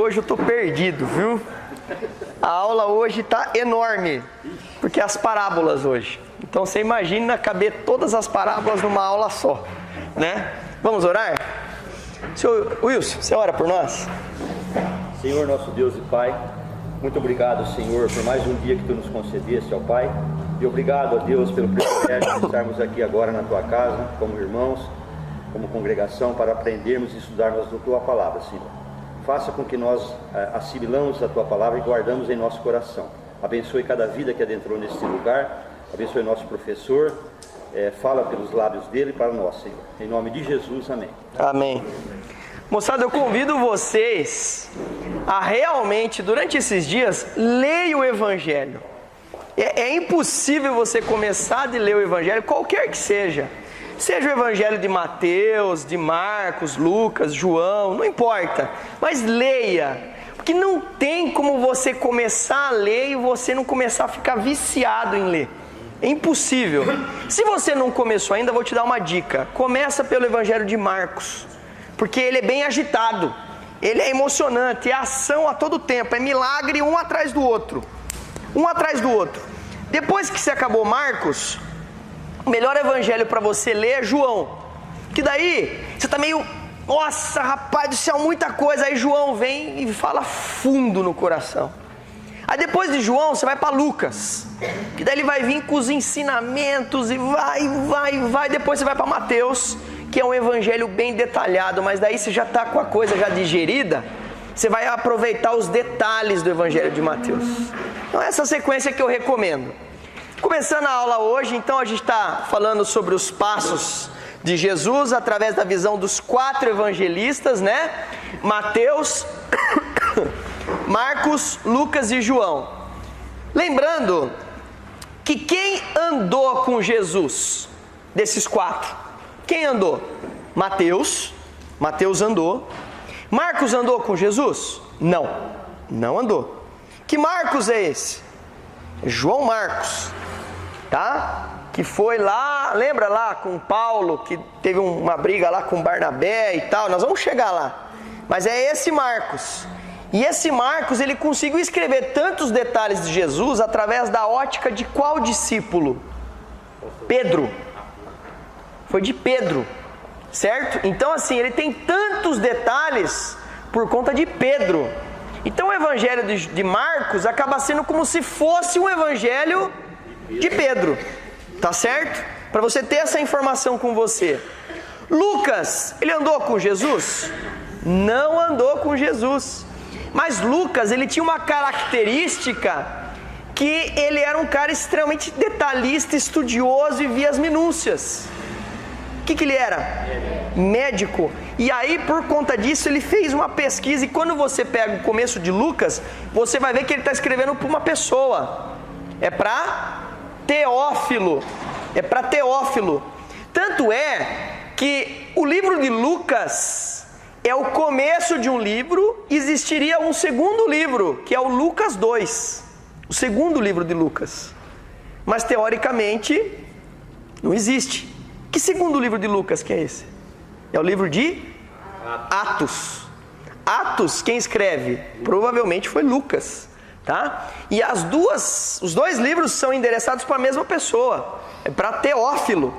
hoje eu tô perdido, viu? A aula hoje tá enorme, porque as parábolas hoje. Então você imagina caber todas as parábolas numa aula só, né? Vamos orar? Senhor Wilson, você ora por nós? Senhor nosso Deus e Pai, muito obrigado, Senhor, por mais um dia que Tu nos concedeste, ó Pai. E obrigado a Deus pelo privilégio de estarmos aqui agora na Tua casa, como irmãos, como congregação, para aprendermos e estudarmos a Tua Palavra, Senhor. Faça com que nós assimilamos a Tua Palavra e guardamos em nosso coração. Abençoe cada vida que adentrou neste lugar, abençoe nosso professor, fala pelos lábios dele para nós, Senhor. Em nome de Jesus, amém. Amém. Moçada, eu convido vocês a realmente, durante esses dias, leiam o Evangelho. É impossível você começar de ler o Evangelho, qualquer que seja. Seja o Evangelho de Mateus, de Marcos, Lucas, João, não importa. Mas leia, porque não tem como você começar a ler e você não começar a ficar viciado em ler. É impossível. Se você não começou ainda, vou te dar uma dica. Começa pelo Evangelho de Marcos, porque ele é bem agitado. Ele é emocionante, é ação a todo tempo, é milagre um atrás do outro. Um atrás do outro. Depois que você acabou Marcos, o melhor evangelho para você ler é João. Que daí, você está meio, nossa, rapaz do céu, muita coisa. Aí João vem e fala fundo no coração. Aí depois de João, você vai para Lucas. Que daí ele vai vir com os ensinamentos e vai. Depois você vai para Mateus, que é um evangelho bem detalhado. Mas daí você já está com a coisa já digerida. Você vai aproveitar os detalhes do Evangelho de Mateus. Então essa sequência que eu recomendo. Começando a aula hoje, então a gente está falando sobre os passos de Jesus através da visão dos 4 evangelistas, né? Mateus, Marcos, Lucas e João. Lembrando que quem andou com Jesus, desses 4? Quem andou? Mateus andou. Marcos andou com Jesus? Não andou. Que Marcos é esse? É João Marcos, tá? Que foi lá, lembra lá com Paulo, que teve uma briga lá com Barnabé e tal, nós vamos chegar lá. Mas é esse Marcos. E esse Marcos, ele conseguiu escrever tantos detalhes de Jesus através da ótica de qual discípulo? Pedro. Foi de Pedro. Certo? Então assim, ele tem tantos detalhes por conta de Pedro. Então o evangelho de Marcos acaba sendo como se fosse um evangelho de Pedro. Tá certo? Para você ter essa informação com você. Lucas, ele andou com Jesus? Não andou com Jesus. Mas Lucas, ele tinha uma característica que ele era um cara extremamente detalhista, estudioso e via as minúcias. O que ele era? Médico. E aí, por conta disso, ele fez uma pesquisa. E quando você pega o começo de Lucas, você vai ver que ele está escrevendo para uma pessoa. É para Teófilo. É para Teófilo. Tanto é que o livro de Lucas é o começo de um livro. Existiria um segundo livro, que é o Lucas 2. O segundo livro de Lucas. Mas, teoricamente, não existe. Que segundo livro de Lucas que é esse? É o livro de Atos. Atos, quem escreve? Provavelmente foi Lucas, tá? E os dois livros são endereçados para a mesma pessoa. É para Teófilo,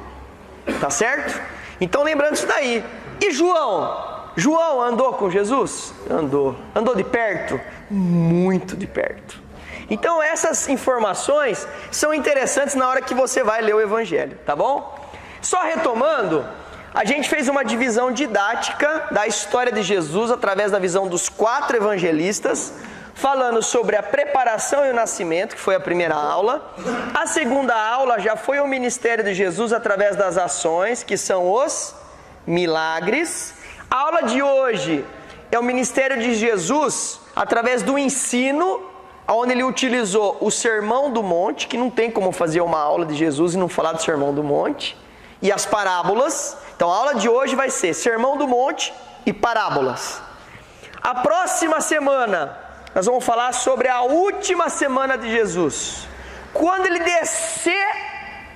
tá certo? Então lembrando isso daí. E João? João andou com Jesus? Andou. Andou de perto? Muito de perto. Então essas informações são interessantes na hora que você vai ler o Evangelho, tá bom? Só retomando, a gente fez uma divisão didática da história de Jesus através da visão dos 4 evangelistas, falando sobre a preparação e o nascimento, que foi a primeira aula. A segunda aula já foi o ministério de Jesus através das ações, que são os milagres. A aula de hoje é o ministério de Jesus através do ensino, onde ele utilizou o Sermão do Monte, que não tem como fazer uma aula de Jesus e não falar do Sermão do Monte, e as parábolas. Então a aula de hoje vai ser Sermão do Monte e parábolas. A próxima semana nós vamos falar sobre a última semana de Jesus. Quando ele descer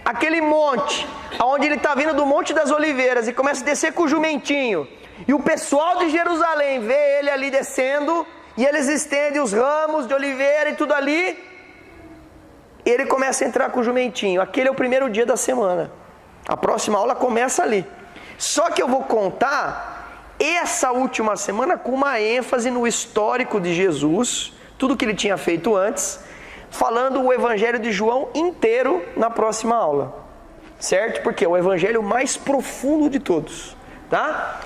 aquele monte, onde ele está vindo do Monte das Oliveiras e começa a descer com o jumentinho, e o pessoal de Jerusalém vê ele ali descendo, e eles estendem os ramos de oliveira e tudo ali, e ele começa a entrar com o jumentinho. Aquele é o primeiro dia da semana. A próxima aula começa ali. Só que eu vou contar essa última semana com uma ênfase no histórico de Jesus, tudo que ele tinha feito antes, falando o Evangelho de João inteiro na próxima aula, certo? Porque é o Evangelho mais profundo de todos, tá?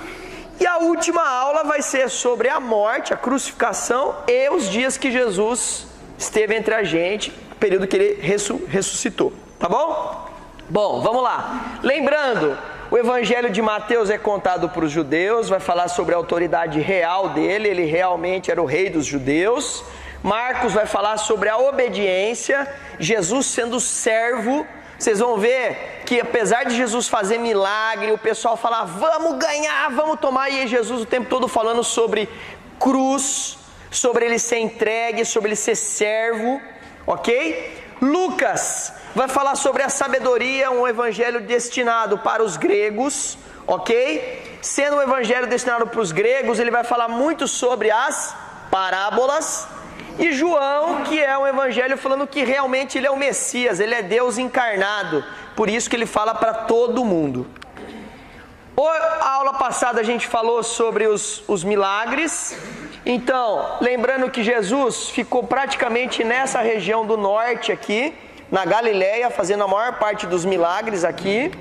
E a última aula vai ser sobre a morte, a crucificação e os dias que Jesus esteve entre a gente, o período que ele ressuscitou, tá bom? Bom, vamos lá. Lembrando, o Evangelho de Mateus é contado para os judeus, vai falar sobre a autoridade real dele, ele realmente era o rei dos judeus. Marcos vai falar sobre a obediência, Jesus sendo servo. Vocês vão ver que apesar de Jesus fazer milagre, o pessoal fala, vamos ganhar, vamos tomar, e Jesus o tempo todo falando sobre cruz, sobre ele ser entregue, sobre ele ser servo, ok? Lucas vai falar sobre a sabedoria, um evangelho destinado para os gregos, ok? Sendo um evangelho destinado para os gregos, ele vai falar muito sobre as parábolas. E João, que é um evangelho falando que realmente ele é o Messias, ele é Deus encarnado, por isso que ele fala para todo mundo. A aula passada a gente falou sobre os milagres. Então, lembrando que Jesus ficou praticamente nessa região do norte aqui, na Galileia, fazendo a maior parte dos milagres aqui,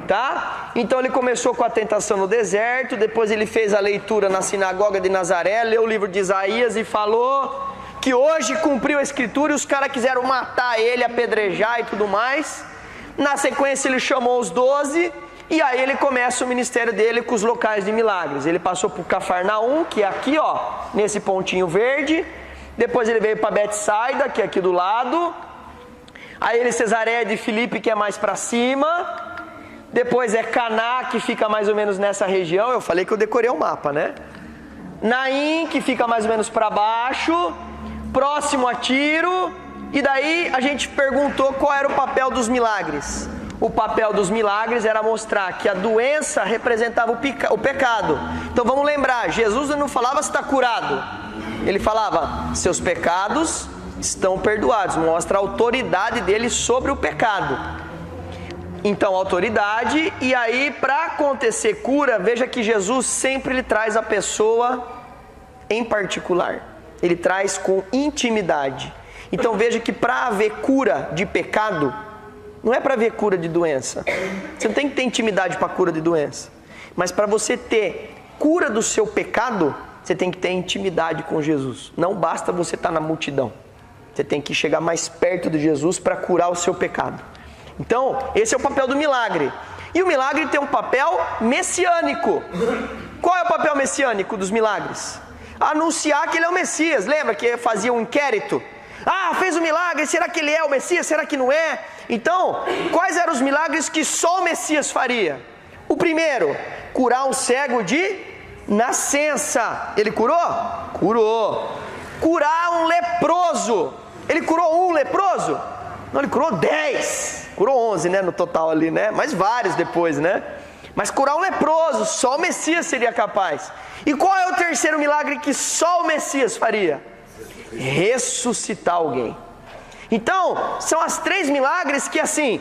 tá? Então ele começou com a tentação no deserto, depois ele fez a leitura na sinagoga de Nazaré, leu o livro de Isaías e falou que hoje cumpriu a escritura e os caras quiseram matar ele, apedrejar e tudo mais. Na sequência ele chamou os 12 e aí ele começa o ministério dele com os locais de milagres. Ele passou por Cafarnaum, que é aqui ó, nesse pontinho verde. Depois ele veio para Betsaida, que é aqui do lado. Aí ele Cesareia de Filipe, que é mais para cima. Depois é Caná, que fica mais ou menos nessa região. Eu falei que eu decorei o mapa, né? Naim, que fica mais ou menos para baixo. Próximo a Tiro. E daí a gente perguntou qual era o papel dos milagres. O papel dos milagres era mostrar que a doença representava o pecado. Então vamos lembrar, Jesus não falava se está curado. Ele falava, seus pecados estão perdoados. Mostra a autoridade dele sobre o pecado. Então autoridade, e aí para acontecer cura, veja que Jesus sempre ele traz a pessoa em particular. Ele traz com intimidade. Então veja que para haver cura de pecado, não é para haver cura de doença. Você não tem que ter intimidade para cura de doença. Mas para você ter cura do seu pecado, você tem que ter intimidade com Jesus. Não basta você estar na multidão. Você tem que chegar mais perto de Jesus para curar o seu pecado. Então, esse é o papel do milagre. E o milagre tem um papel messiânico. Qual é o papel messiânico dos milagres? Anunciar que ele é o Messias. Lembra que fazia um inquérito? Ah, fez um milagre, será que ele é o Messias? Será que não é? Então, quais eram os milagres que só o Messias faria? O primeiro, curar um cego de nascença. Ele curou? Curou. Curar um leproso. Ele curou um leproso? Não, ele curou 10. Curou 11, né, no total ali, né? Mas vários depois, né? Mas curar um leproso, só o Messias seria capaz. E qual é o terceiro milagre que só o Messias faria? Ressuscitar alguém. Então, são as 3 milagres que assim,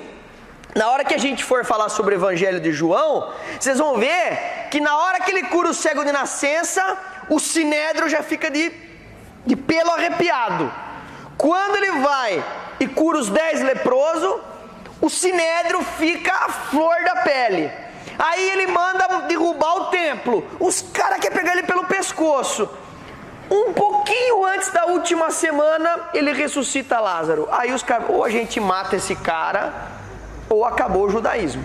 na hora que a gente for falar sobre o Evangelho de João, vocês vão ver que na hora que ele cura o cego de nascença, o sinédrio já fica de pelo arrepiado. Quando ele vai e cura os 10 leprosos, o sinédrio fica a flor da pele. Aí ele manda derrubar o templo. Os caras querem pegar ele pelo pescoço. Um pouquinho antes da última semana, ele ressuscita Lázaro. Aí os caras, ou a gente mata esse cara, ou acabou o judaísmo.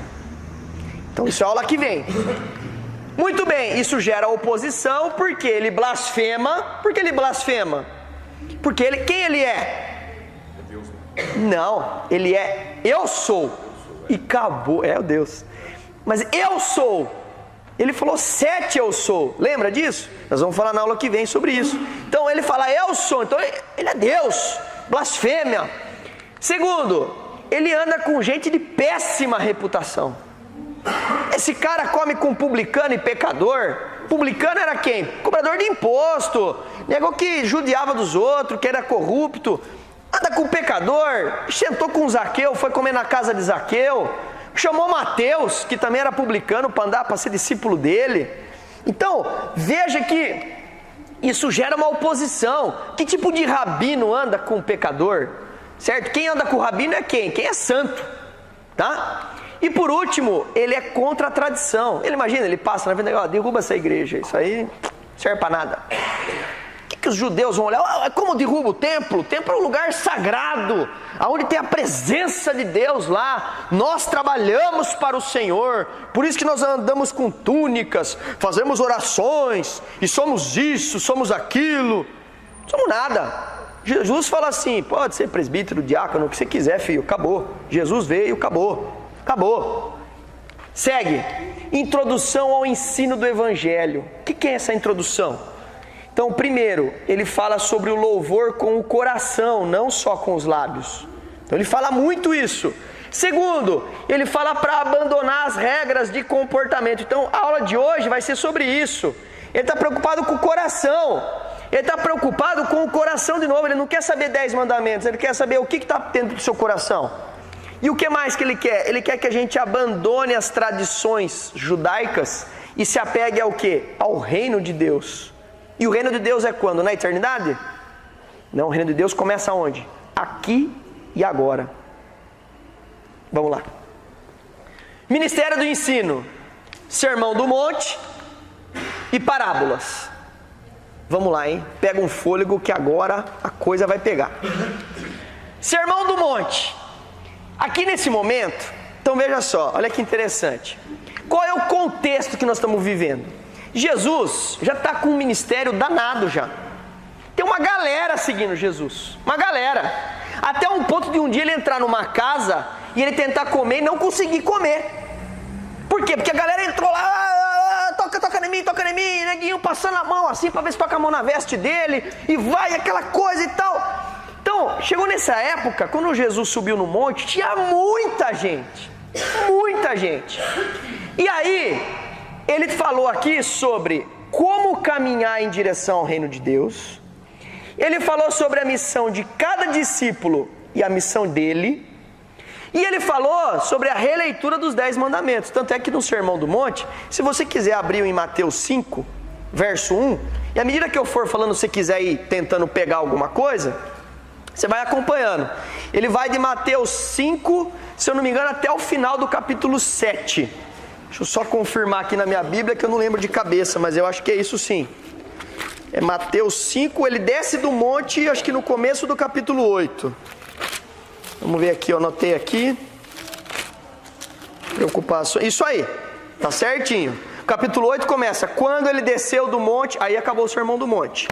Então isso é a aula que vem. Muito bem, isso gera oposição, porque ele blasfema. Por que ele blasfema? Porque ele, quem ele é? Não, ele é eu sou. E acabou, é o Deus. Mas eu sou. Ele falou 7 eu sou. Lembra disso? Nós vamos falar na aula que vem sobre isso. Então ele fala eu sou. Então ele é Deus. Blasfêmia. Segundo, ele anda com gente de péssima reputação. Esse cara come com publicano e pecador. Publicano era quem? Cobrador de imposto. negou que judiava dos outros, que era corrupto, anda com o pecador, sentou com Zaqueu, foi comer na casa de Zaqueu, chamou Mateus, que também era publicano, para andar, para ser discípulo dele. Então, veja que isso gera uma oposição. Que tipo de rabino anda com o pecador? Certo? Quem anda com o rabino é quem? Quem é santo, tá? E por último, ele é contra a tradição. Ele imagina, ele passa na vida, derruba essa igreja, isso aí não serve para nada. O que os judeus vão olhar? Como derruba o templo? O templo é um lugar sagrado, onde tem a presença de Deus lá. Nós trabalhamos para o Senhor, por isso que nós andamos com túnicas, fazemos orações, e somos isso, somos aquilo. Não somos nada. Jesus fala assim, pode ser presbítero, diácono, o que você quiser, filho, acabou. Jesus veio, acabou. Acabou. Segue. Introdução ao ensino do Evangelho. O que é essa introdução? Então, primeiro, ele fala sobre o louvor com o coração, não só com os lábios. Então, ele fala muito isso. Segundo, ele fala para abandonar as regras de comportamento. Então, a aula de hoje vai ser sobre isso. Ele está preocupado com o coração. Ele está preocupado com o coração de novo. Ele não quer saber 10 mandamentos. Ele quer saber o que está dentro do seu coração. E o que mais que ele quer? Ele quer que a gente abandone as tradições judaicas e se apegue ao quê? Ao reino de Deus. E o reino de Deus é quando? Na eternidade? Não, o reino de Deus começa onde? Aqui e agora. Vamos lá. Ministério do ensino, Sermão do Monte e parábolas. Vamos lá, hein? Pega um fôlego que agora a coisa vai pegar. Sermão do Monte. Aqui nesse momento, então veja só, olha que interessante. Qual é o contexto que nós estamos vivendo? Jesus já está com um ministério danado já. Tem uma galera seguindo Jesus. Uma galera. Até um ponto de um dia ele entrar numa casa e ele tentar comer e não conseguir comer. Por quê? Porque a galera entrou lá, toca em mim, neguinho passando a mão assim para ver se toca a mão na veste dele e vai aquela coisa e tal. Então, chegou nessa época, quando Jesus subiu no monte, tinha muita gente. Muita gente. E aí, ele falou aqui sobre como caminhar em direção ao reino de Deus. Ele falou sobre a missão de cada discípulo e a missão dele. E ele falou sobre a releitura dos 10 mandamentos. Tanto é que no Sermão do Monte, se você quiser abrir em Mateus 5, verso 1, e à medida que eu for falando, se você quiser ir tentando pegar alguma coisa, você vai acompanhando. Ele vai de Mateus 5, se eu não me engano, até o final do capítulo 7. Deixa eu só confirmar aqui na minha Bíblia, que eu não lembro de cabeça, mas eu acho que é isso sim. É Mateus 5, ele desce do monte, acho que no começo do capítulo 8. Vamos ver aqui, eu anotei aqui. Preocupação. Isso aí, tá certinho. Capítulo 8 começa, quando ele desceu do monte, aí acabou o Sermão do Monte.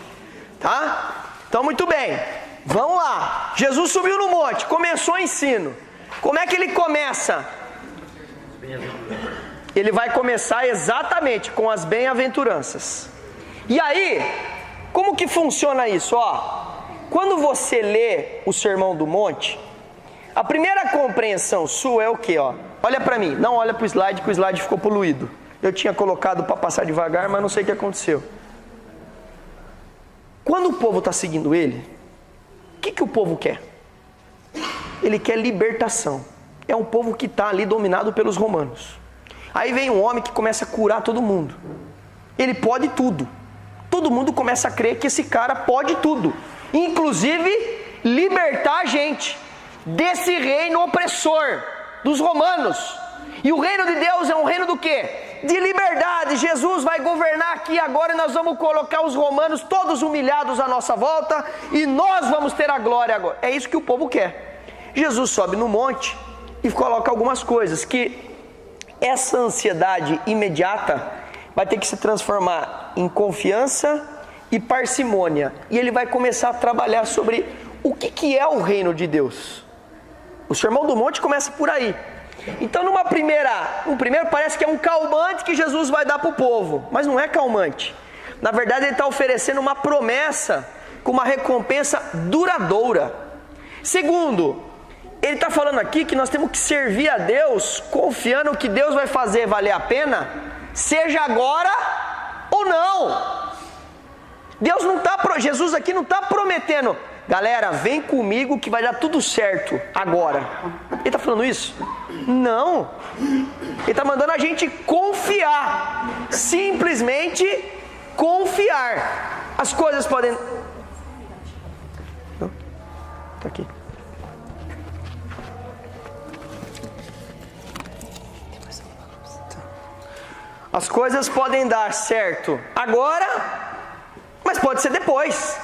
Tá? Então, muito bem. Vamos lá, Jesus subiu no monte, começou o ensino. Como é que ele começa? Ele vai começar exatamente com as bem-aventuranças. E aí, como que funciona isso? Quando você lê o Sermão do Monte, a primeira compreensão sua é o quê? Olha para mim, não olha para o slide, que o slide ficou poluído. Eu tinha colocado para passar devagar, mas não sei o que aconteceu. Quando o povo está seguindo ele, o que o povo quer? Ele quer libertação. É um povo que está ali dominado pelos romanos. Aí vem um homem que começa a curar todo mundo. Ele pode tudo. Todo mundo começa a crer que esse cara pode tudo. Inclusive, libertar a gente desse reino opressor, dos romanos. E o reino de Deus é um reino do quê? De liberdade. Jesus vai governar aqui agora e nós vamos colocar os romanos todos humilhados à nossa volta e nós vamos ter a glória agora. É isso que o povo quer. Jesus sobe no monte e coloca algumas coisas que essa ansiedade imediata vai ter que se transformar em confiança e parcimônia. E ele vai começar a trabalhar sobre o que é o reino de Deus. O Sermão do Monte começa por aí. Então, no primeiro parece que é um calmante que Jesus vai dar para o povo, mas não é calmante. Na verdade, ele está oferecendo uma promessa com uma recompensa duradoura. Segundo, ele está falando aqui que nós temos que servir a Deus confiando que Deus vai fazer valer a pena, seja agora ou não. Jesus aqui não está prometendo, galera, vem comigo que vai dar tudo certo agora. Ele está falando isso? Não. Ele está mandando a gente confiar. Simplesmente confiar. As coisas podem... Está aqui. As coisas podem dar certo agora, mas pode ser depois.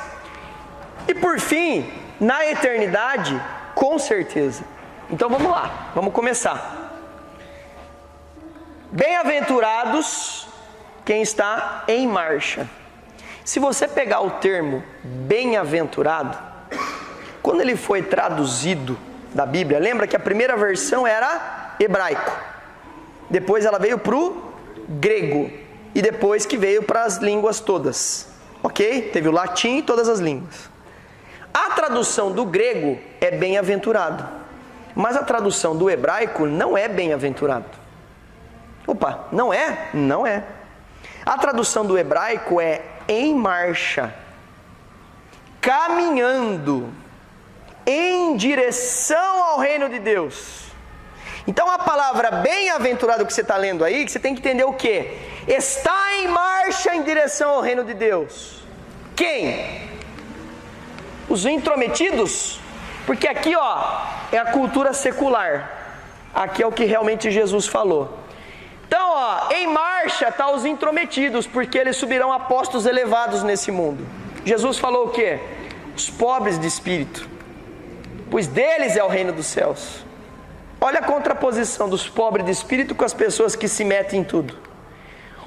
E por fim, na eternidade, com certeza. Então vamos lá, vamos começar. Bem-aventurados quem está em marcha. Se você pegar o termo bem-aventurado, quando ele foi traduzido da Bíblia, lembra que a primeira versão era hebraico. Depois ela veio para o grego. E depois que veio para as línguas todas. Ok? Teve o latim e todas as línguas. A tradução do grego é bem-aventurado. Mas a tradução do hebraico não é bem-aventurado. Opa, não é? Não é. A tradução do hebraico é em marcha, caminhando, em direção ao reino de Deus. Então a palavra bem-aventurado que você está lendo aí, que você tem que entender o quê? Está em marcha em direção ao reino de Deus. Quem? Os intrometidos? Porque aqui é a cultura secular. Aqui é o que realmente Jesus falou. Então em marcha está os intrometidos, porque eles subirão a postos elevados nesse mundo. Jesus falou o quê? Os pobres de espírito, pois deles é o reino dos céus. Olha a contraposição dos pobres de espírito com as pessoas que se metem em tudo.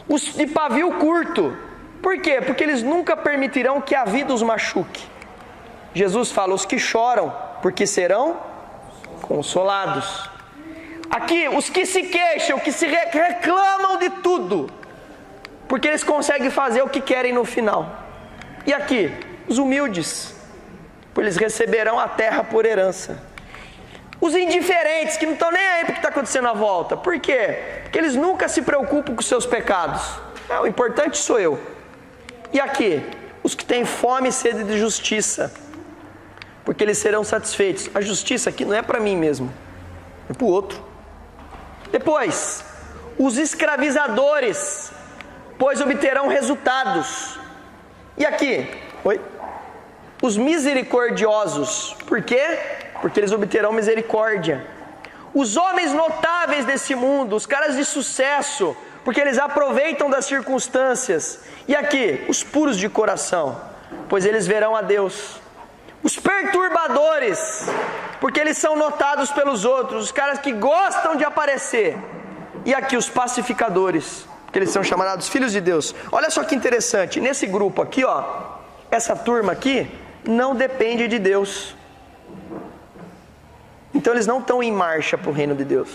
Os de pavio curto. Por quê? Porque eles nunca permitirão que a vida os machuque. Jesus fala, os que choram, porque serão consolados. Aqui, os que se queixam, que se reclamam de tudo, porque eles conseguem fazer o que querem no final. E aqui, os humildes, pois eles receberão a terra por herança. Os indiferentes, que não estão nem aí para o que está acontecendo à volta. Por quê? Porque eles nunca se preocupam com os seus pecados. O importante sou eu. E aqui, os que têm fome e sede de justiça, porque eles serão satisfeitos. A justiça aqui não é para mim mesmo, é para o outro. Depois, os escravizadores, pois obterão resultados. E aqui, os misericordiosos. Por quê? Porque eles obterão misericórdia. Os homens notáveis desse mundo, os caras de sucesso, porque eles aproveitam das circunstâncias. E aqui, os puros de coração, pois eles verão a Deus. Os perturbadores, porque eles são notados pelos outros, os caras que gostam de aparecer. E aqui, os pacificadores, porque eles são chamados filhos de Deus. Olha só que interessante, nesse grupo aqui, essa turma aqui não depende de Deus. Então eles não estão em marcha para o reino de Deus.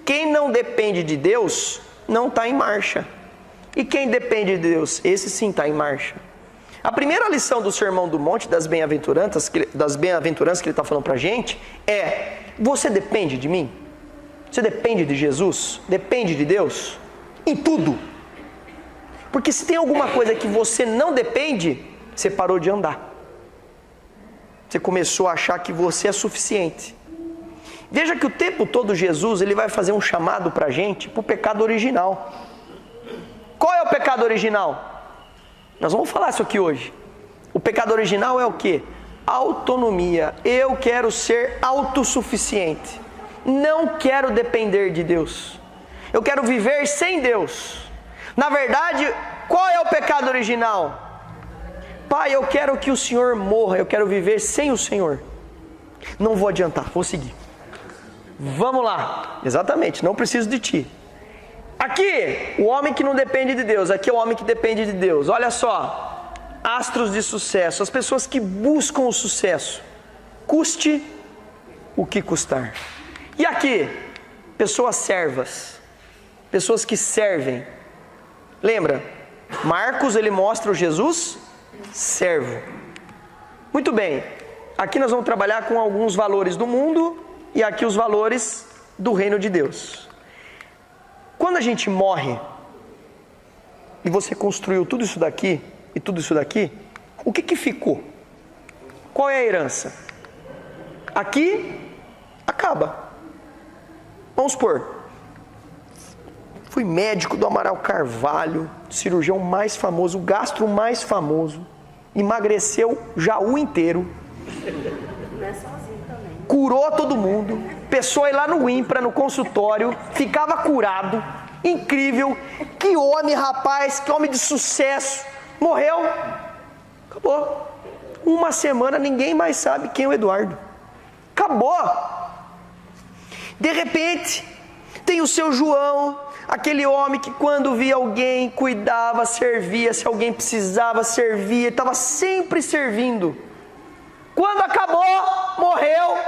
Quem não depende de Deus, não está em marcha. E quem depende de Deus, esse sim está em marcha. A primeira lição do Sermão do Monte, das bem-aventuranças que ele está falando para a gente, é: você depende de mim? Você depende de Jesus? Depende de Deus? Em tudo. Porque se tem alguma coisa que você não depende, você parou de andar. Você começou a achar que você é suficiente. Veja que o tempo todo Jesus, ele vai fazer um chamado para a gente, para o pecado original. Qual é o pecado original? Nós vamos falar isso aqui hoje. O pecado original é o quê? Autonomia. Eu quero ser autossuficiente. Não quero depender de Deus. Eu quero viver sem Deus. Na verdade, qual é o pecado original? Pai, eu quero que o Senhor morra, eu quero viver sem o Senhor. Não vou adiantar, vou seguir. Vamos lá. Exatamente, não preciso de ti. Aqui, o homem que não depende de Deus. Aqui é o homem que depende de Deus. Olha só, astros de sucesso, as pessoas que buscam o sucesso, custe o que custar. E aqui, pessoas servas, pessoas que servem. Lembra? Marcos, ele mostra o Jesus servo. Muito bem, aqui nós vamos trabalhar com alguns valores do mundo e aqui os valores do reino de Deus. Quando a gente morre e você construiu tudo isso daqui, e tudo isso daqui, o que ficou? Qual é a herança? Aqui acaba. Vamos supor, fui médico do Amaral Carvalho, cirurgião mais famoso, gastro mais famoso, emagreceu Jaú inteiro, curou todo mundo, pessoa ir lá no INPRA, no consultório, ficava curado, incrível, que homem, rapaz, que homem de sucesso, morreu, acabou. Uma semana ninguém mais sabe quem é o Eduardo, acabou. De repente, tem o seu João, aquele homem que quando via alguém, cuidava, servia, se alguém precisava, servia, estava sempre servindo. Quando acabou, morreu,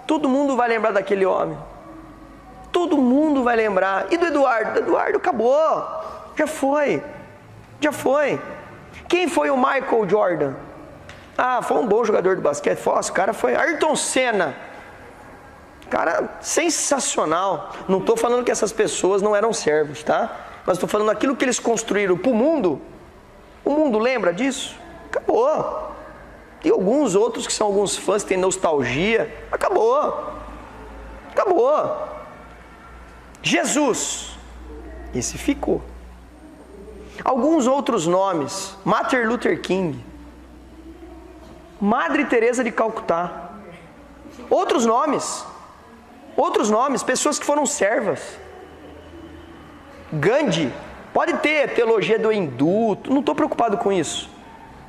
todo mundo vai lembrar daquele homem. Todo mundo vai lembrar. E do Eduardo? Eduardo acabou, já foi. Quem foi o Michael Jordan? Ah, foi um bom jogador de basquete. O cara foi Ayrton Senna. Cara, sensacional. Não estou falando que essas pessoas não eram servos, tá? Mas estou falando aquilo que eles construíram para o mundo. O mundo lembra disso? Acabou. E alguns outros que são alguns fãs que têm nostalgia. Acabou. Jesus. Esse ficou. Alguns outros nomes. Martin Luther King. Madre Teresa de Calcutá. Outros nomes, pessoas que foram servas. Gandhi, pode ter teologia do hindu, não estou preocupado com isso.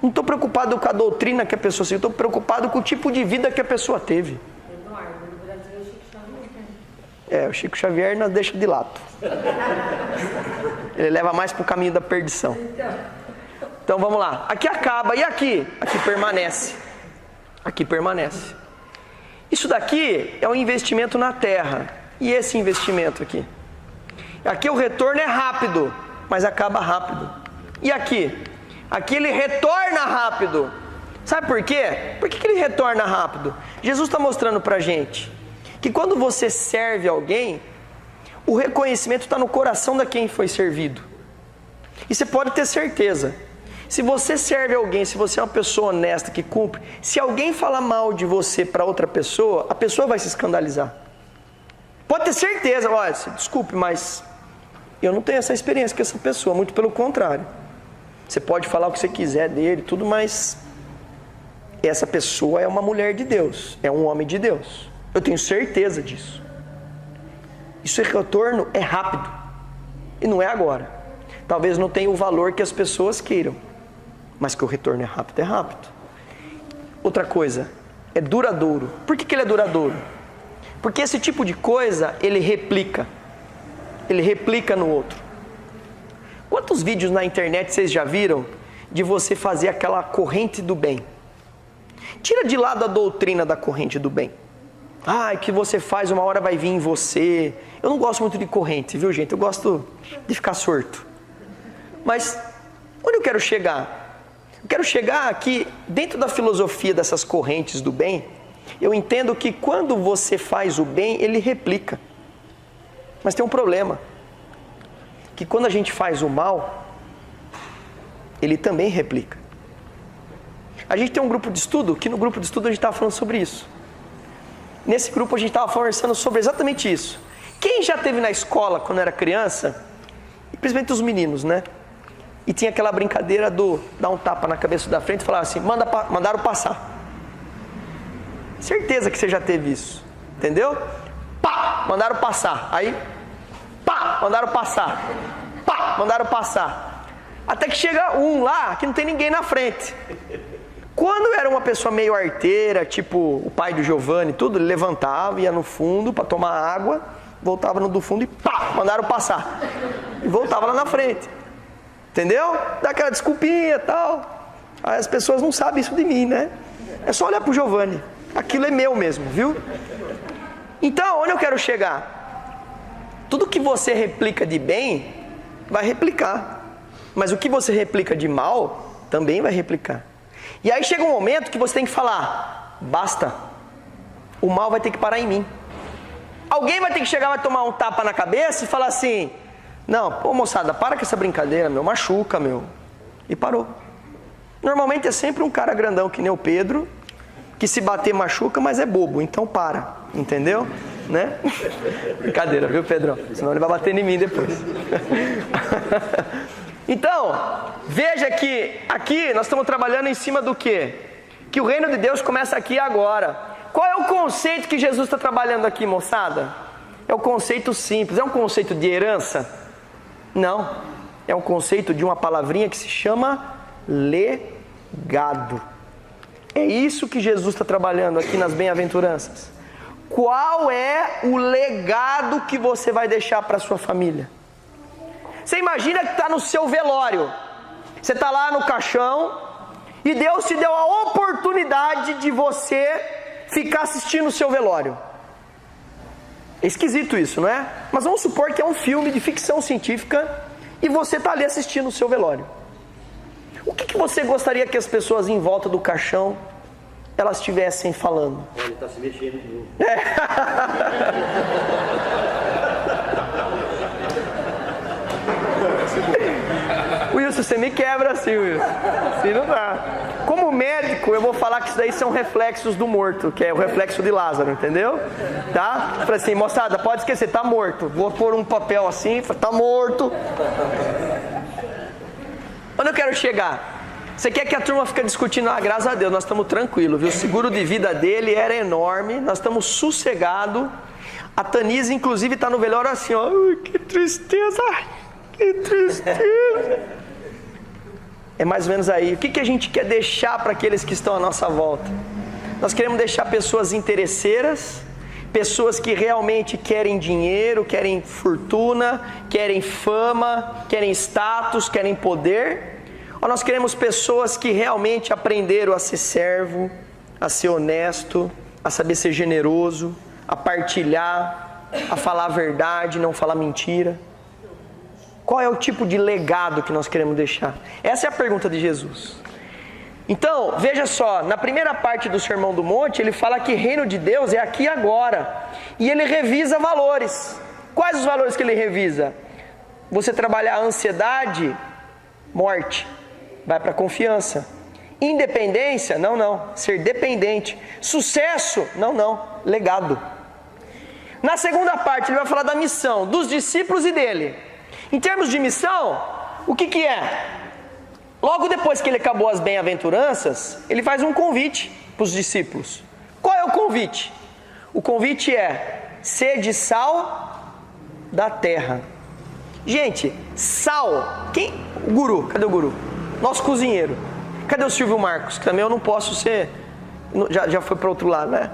Não estou preocupado com a doutrina que a pessoa seguiu, estou preocupado com o tipo de vida que a pessoa teve. Eduardo, no Brasil é o Chico Xavier. O Chico Xavier nós deixa de lado. Ele leva mais para o caminho da perdição. Então vamos lá, aqui acaba, e aqui? Aqui permanece. Isso daqui é um investimento na terra. E esse investimento aqui? Aqui o retorno é rápido, mas acaba rápido. E aqui? Aqui ele retorna rápido. Sabe por quê? Por que ele retorna rápido? Jesus está mostrando para a gente que quando você serve alguém, o reconhecimento está no coração de quem foi servido. E você pode ter certeza. Se você serve alguém, se você é uma pessoa honesta que cumpre, se alguém falar mal de você para outra pessoa, a pessoa vai se escandalizar. Pode ter certeza, olha, desculpe, mas eu não tenho essa experiência com essa pessoa, muito pelo contrário. Você pode falar o que você quiser dele, tudo, mas essa pessoa é uma mulher de Deus, é um homem de Deus. Eu tenho certeza disso. Isso é retorno, é rápido. E não é agora. Talvez não tenha o valor que as pessoas queiram. Mas que o retorno é rápido, é rápido. Outra coisa, é duradouro. Por que ele é duradouro? Porque esse tipo de coisa, ele replica. Ele replica no outro. Quantos vídeos na internet vocês já viram de você fazer aquela corrente do bem? Tira de lado a doutrina da corrente do bem. Que você faz, uma hora vai vir em você. Eu não gosto muito de corrente, viu, gente? Eu gosto de ficar sorto. Mas, onde eu quero chegar? Eu quero chegar aqui, dentro da filosofia dessas correntes do bem, eu entendo que quando você faz o bem, ele replica. Mas tem um problema. Que quando a gente faz o mal, ele também replica. A gente tem um grupo de estudo, que no grupo de estudo a gente estava falando sobre isso. Nesse grupo a gente estava conversando sobre exatamente isso. Quem já esteve na escola quando era criança, e principalmente os meninos, né? E tinha aquela brincadeira do dar um tapa na cabeça da frente e falar assim, mandaram passar. Certeza que você já teve isso, entendeu? Pá, mandaram passar. Aí, pá, mandaram passar. Pá, mandaram passar. Até que chega um lá que não tem ninguém na frente. Quando era uma pessoa meio arteira, tipo o pai do Giovanni, tudo, ele levantava, ia no fundo para tomar água, voltava no do fundo e pá, mandaram passar. E voltava lá na frente. Entendeu? Dá aquela desculpinha e tal. Aí as pessoas não sabem isso de mim, né? É só olhar pro Giovanni. Aquilo é meu mesmo, viu? Então, onde eu quero chegar? Tudo que você replica de bem, vai replicar. Mas o que você replica de mal, também vai replicar. E aí chega um momento que você tem que falar, basta. O mal vai ter que parar em mim. Alguém vai ter que chegar, vai tomar um tapa na cabeça e falar assim, não, pô moçada, para com essa brincadeira, meu, machuca, meu. E parou. Normalmente é sempre um cara grandão que nem o Pedro, que se bater machuca, mas é bobo, então para, entendeu? Né? Brincadeira, viu, Pedrão? Senão ele vai bater em mim depois. Então, veja que aqui nós estamos trabalhando em cima do quê? Que o reino de Deus começa aqui agora. Qual é o conceito que Jesus está trabalhando aqui, moçada? É um conceito simples. É um conceito de herança? Não. É um conceito de uma palavrinha que se chama legado. É isso que Jesus está trabalhando aqui nas bem-aventuranças. Qual é o legado que você vai deixar para a sua família? Você imagina que está no seu velório. Você está lá no caixão e Deus te deu a oportunidade de você ficar assistindo o seu velório. É esquisito isso, não é? Mas vamos supor que é um filme de ficção científica e você está ali assistindo o seu velório. O que você gostaria que as pessoas em volta do caixão elas estivessem falando? Ele está se mexendo de novo. Wilson, você me quebra assim, Wilson. Assim não dá. Como médico, eu vou falar que isso daí são reflexos do morto, que é o reflexo de Lázaro, entendeu? Tá? Falei assim, moçada, pode esquecer, tá morto. Vou pôr um papel assim, tá morto. Onde eu quero chegar? Você quer que a turma fique discutindo? Ah, graças a Deus, nós estamos tranquilos, viu? O seguro de vida dele era enorme, nós estamos sossegados. A Tanise, inclusive, está no velório assim, ó. Ui, que tristeza, que tristeza. É mais ou menos aí. O que a gente quer deixar para aqueles que estão à nossa volta? Nós queremos deixar pessoas interesseiras, pessoas que realmente querem dinheiro, querem fortuna, querem fama, querem status, querem poder. Ou nós queremos pessoas que realmente aprenderam a ser servo, a ser honesto, a saber ser generoso, a partilhar, a falar a verdade, não falar mentira? Qual é o tipo de legado que nós queremos deixar? Essa é a pergunta de Jesus. Então, veja só, na primeira parte do Sermão do Monte, ele fala que reino de Deus é aqui e agora. E ele revisa valores. Quais os valores que ele revisa? Você trabalhar a ansiedade, morte, vai para confiança. Independência, não. Ser dependente. Sucesso, não. Legado. Na segunda parte, ele vai falar da missão dos discípulos e dele. Em termos de missão, o que é? Logo depois que ele acabou as bem-aventuranças, ele faz um convite para os discípulos. Qual é o convite? O convite é: sede sal da terra. Gente, sal. Quem? O guru. Cadê o guru? Nosso cozinheiro. Cadê o Silvio Marcos? Que também eu não posso ser. Já foi para outro lado, né?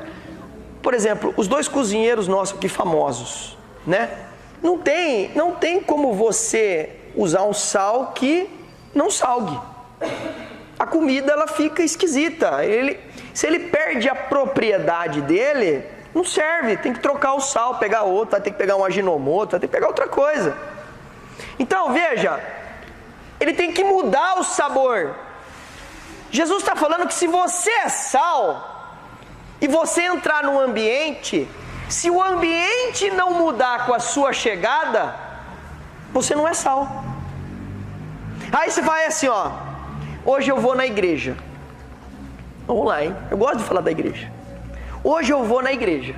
Por exemplo, os dois cozinheiros nossos aqui famosos, né? Não tem como você usar um sal que não salgue. A comida ela fica esquisita. Se ele perde a propriedade dele, não serve. Tem que trocar o sal, pegar outro, tem que pegar um aginomoto, tem que pegar outra coisa. Então veja, ele tem que mudar o sabor. Jesus está falando que se você é sal e você entrar num ambiente, se o ambiente não mudar com a sua chegada, você não é sal. Aí você vai assim, ó. Hoje eu vou na igreja. Vamos lá, hein? Eu gosto de falar da igreja. Hoje eu vou na igreja.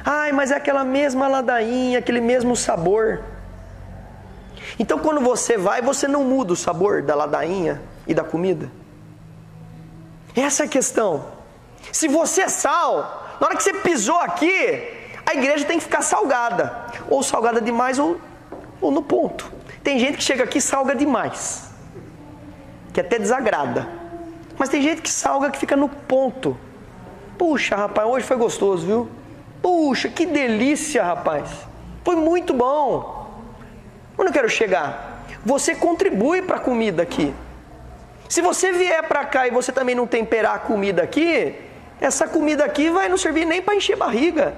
Ai, mas é aquela mesma ladainha, aquele mesmo sabor. Então quando você vai, você não muda o sabor da ladainha e da comida. Essa é a questão. Se você é sal, na hora que você pisou aqui, a igreja tem que ficar salgada. Ou salgada demais ou no ponto. Tem gente que chega aqui e salga demais, que até desagrada. Mas tem gente que salga que fica no ponto. Puxa, rapaz, hoje foi gostoso, viu? Puxa, que delícia, rapaz. Foi muito bom. Onde eu quero chegar? Você contribui para a comida aqui. Se você vier para cá e você também não temperar a comida aqui, essa comida aqui vai não servir nem para encher barriga.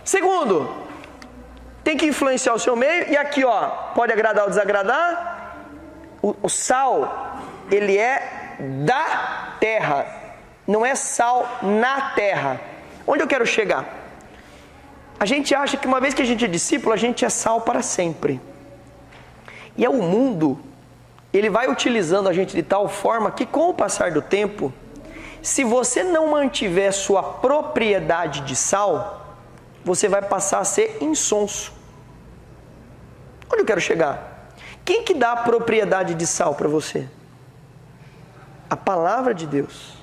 Segundo, tem que influenciar o seu meio. E aqui, ó, pode agradar ou desagradar. O sal, ele é da terra, não é sal na terra. Onde eu quero chegar? A gente acha que uma vez que a gente é discípulo, a gente é sal para sempre. E é o mundo ele vai utilizando a gente de tal forma que, com o passar do tempo, se você não mantiver sua propriedade de sal, você vai passar a ser insonso. Onde eu quero chegar? Quem que dá a propriedade de sal para você? A palavra de Deus,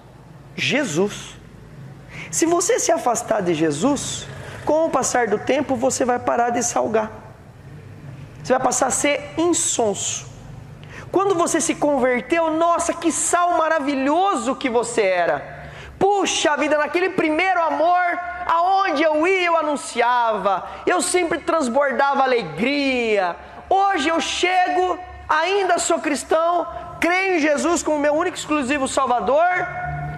Jesus. Se você se afastar de Jesus, com o passar do tempo você vai parar de salgar. Você vai passar a ser insonso. Quando você se converteu, nossa, que sal maravilhoso que você era. Puxa vida, naquele primeiro amor, aonde eu ia eu anunciava, eu sempre transbordava alegria. Hoje eu chego, ainda sou cristão, creio em Jesus como meu único e exclusivo Salvador,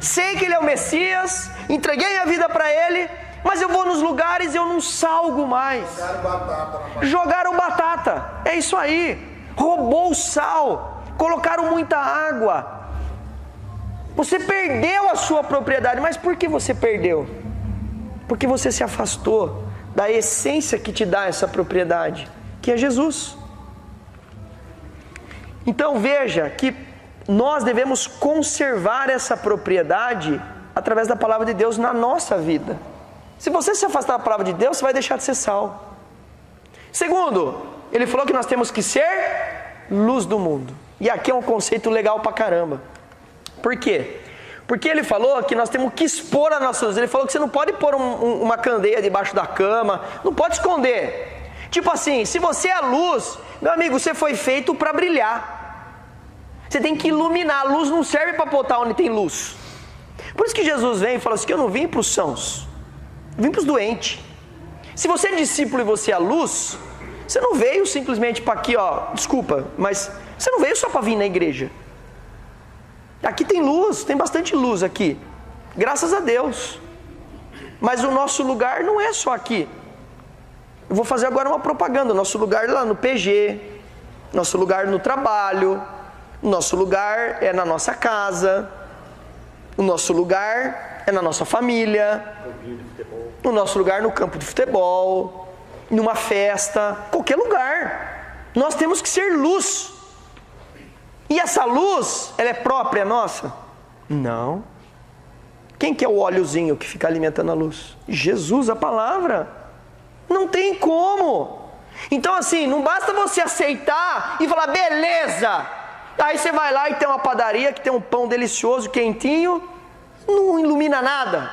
sei que Ele é o Messias, entreguei minha vida para Ele, mas eu vou nos lugares e eu não salgo mais. Jogaram batata, é isso aí. Roubou o sal, colocaram muita água. Você perdeu a sua propriedade. Mas por que você perdeu? Porque você se afastou da essência que te dá essa propriedade, que é Jesus. Então veja que nós devemos conservar essa propriedade através da palavra de Deus na nossa vida. Se você se afastar da palavra de Deus, você vai deixar de ser sal. Segundo, ele falou que nós temos que ser luz do mundo. E aqui é um conceito legal pra caramba. Por quê? Porque ele falou que nós temos que expor a nossa luz. Ele falou que você não pode pôr uma candeia debaixo da cama, não pode esconder. Tipo assim, se você é a luz, meu amigo, você foi feito para brilhar. Você tem que iluminar. A luz não serve para botar onde tem luz. Por isso que Jesus vem e fala assim, que eu não vim para os sãos, eu vim para os doentes. Se você é discípulo e você é a luz, você não veio simplesmente para aqui, ó, desculpa, mas você não veio só para vir na igreja. Aqui tem luz, tem bastante luz aqui, graças a Deus. Mas o nosso lugar não é só aqui. Eu vou fazer agora uma propaganda. O nosso lugar é lá no PG, nosso lugar no trabalho, o nosso lugar é na nossa casa, o nosso lugar é na nossa família, o nosso lugar no campo de futebol, numa festa, qualquer lugar. Nós temos que ser luz. E essa luz, ela é própria nossa? Não. Quem que é o óleozinho que fica alimentando a luz? Jesus, a palavra. Não tem como. Então assim, não basta você aceitar e falar, beleza. Aí você vai lá e tem uma padaria que tem um pão delicioso, quentinho, não ilumina nada.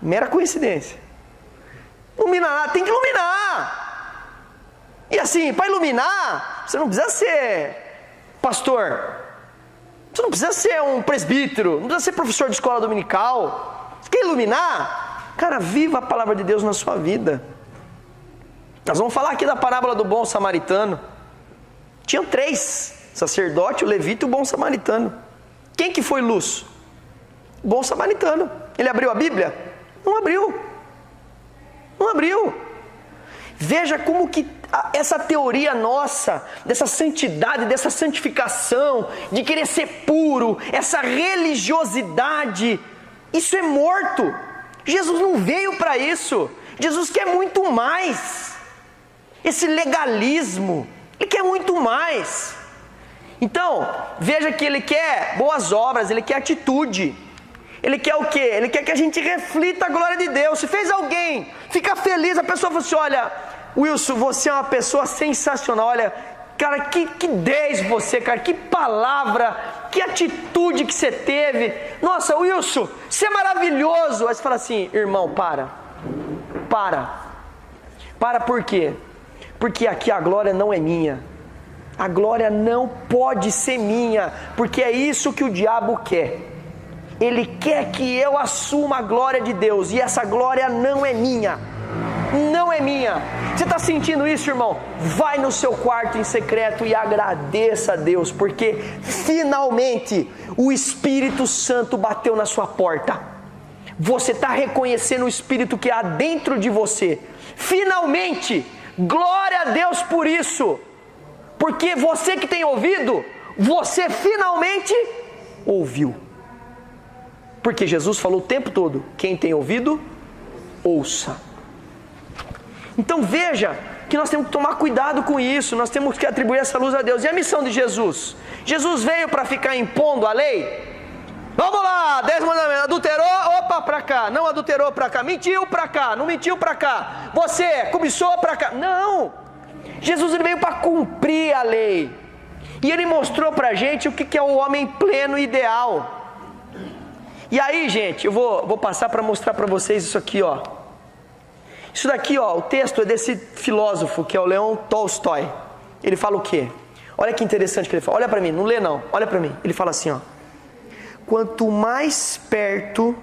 Mera coincidência. Não ilumina nada, tem que iluminar. E assim, para iluminar, você não precisa ser pastor, você não precisa ser um presbítero, não precisa ser professor de escola dominical. Você quer iluminar? Cara, viva a palavra de Deus na sua vida. Nós vamos falar aqui da parábola do bom samaritano. Tinham 3, sacerdote, o levita e o bom samaritano. Quem que foi luz? O bom samaritano. Ele abriu a Bíblia? Não abriu. Não abriu. Veja como que essa teoria nossa, dessa santidade, dessa santificação, de querer ser puro, essa religiosidade, isso é morto. Jesus não veio para isso. Jesus quer muito mais. Esse legalismo, Ele quer muito mais. Então, veja que Ele quer boas obras, Ele quer atitude. Ele quer o quê? Ele quer que a gente reflita a glória de Deus. Se fez alguém ficar feliz, a pessoa fala assim, olha, Wilson, você é uma pessoa sensacional, olha, cara, que 10 você, cara, que palavra, que atitude que você teve. Nossa, Wilson, você é maravilhoso. Aí você fala assim, irmão, para por quê? Porque aqui a glória não é minha. A glória não pode ser minha, porque é isso que o diabo quer. Ele quer que eu assuma a glória de Deus, e essa glória não é minha. Não é minha. Você está sentindo isso, irmão? Vai no seu quarto em secreto e agradeça a Deus, porque finalmente o Espírito Santo bateu na sua porta. Você está reconhecendo o Espírito que há dentro de você. Finalmente, glória a Deus por isso. Porque você que tem ouvido, você finalmente ouviu. Porque Jesus falou o tempo todo, quem tem ouvido, ouça. Então veja que nós temos que tomar cuidado com isso, nós temos que atribuir essa luz a Deus. E a missão de Jesus? Jesus veio para ficar impondo a lei? Vamos lá, 10 mandamentos, adulterou, opa, para cá, não adulterou para cá, mentiu para cá, não mentiu para cá, você cobiçou para cá. Não, Jesus ele veio para cumprir a lei, e ele mostrou para a gente o que é o homem pleno e ideal. E aí, gente, eu vou passar para mostrar para vocês isso aqui, ó. Isso daqui, ó, o texto é desse filósofo que é o Leon Tolstói. Ele fala o quê? Olha que interessante que ele fala, olha para mim, não lê não, olha para mim. Ele fala assim, ó: quanto mais perto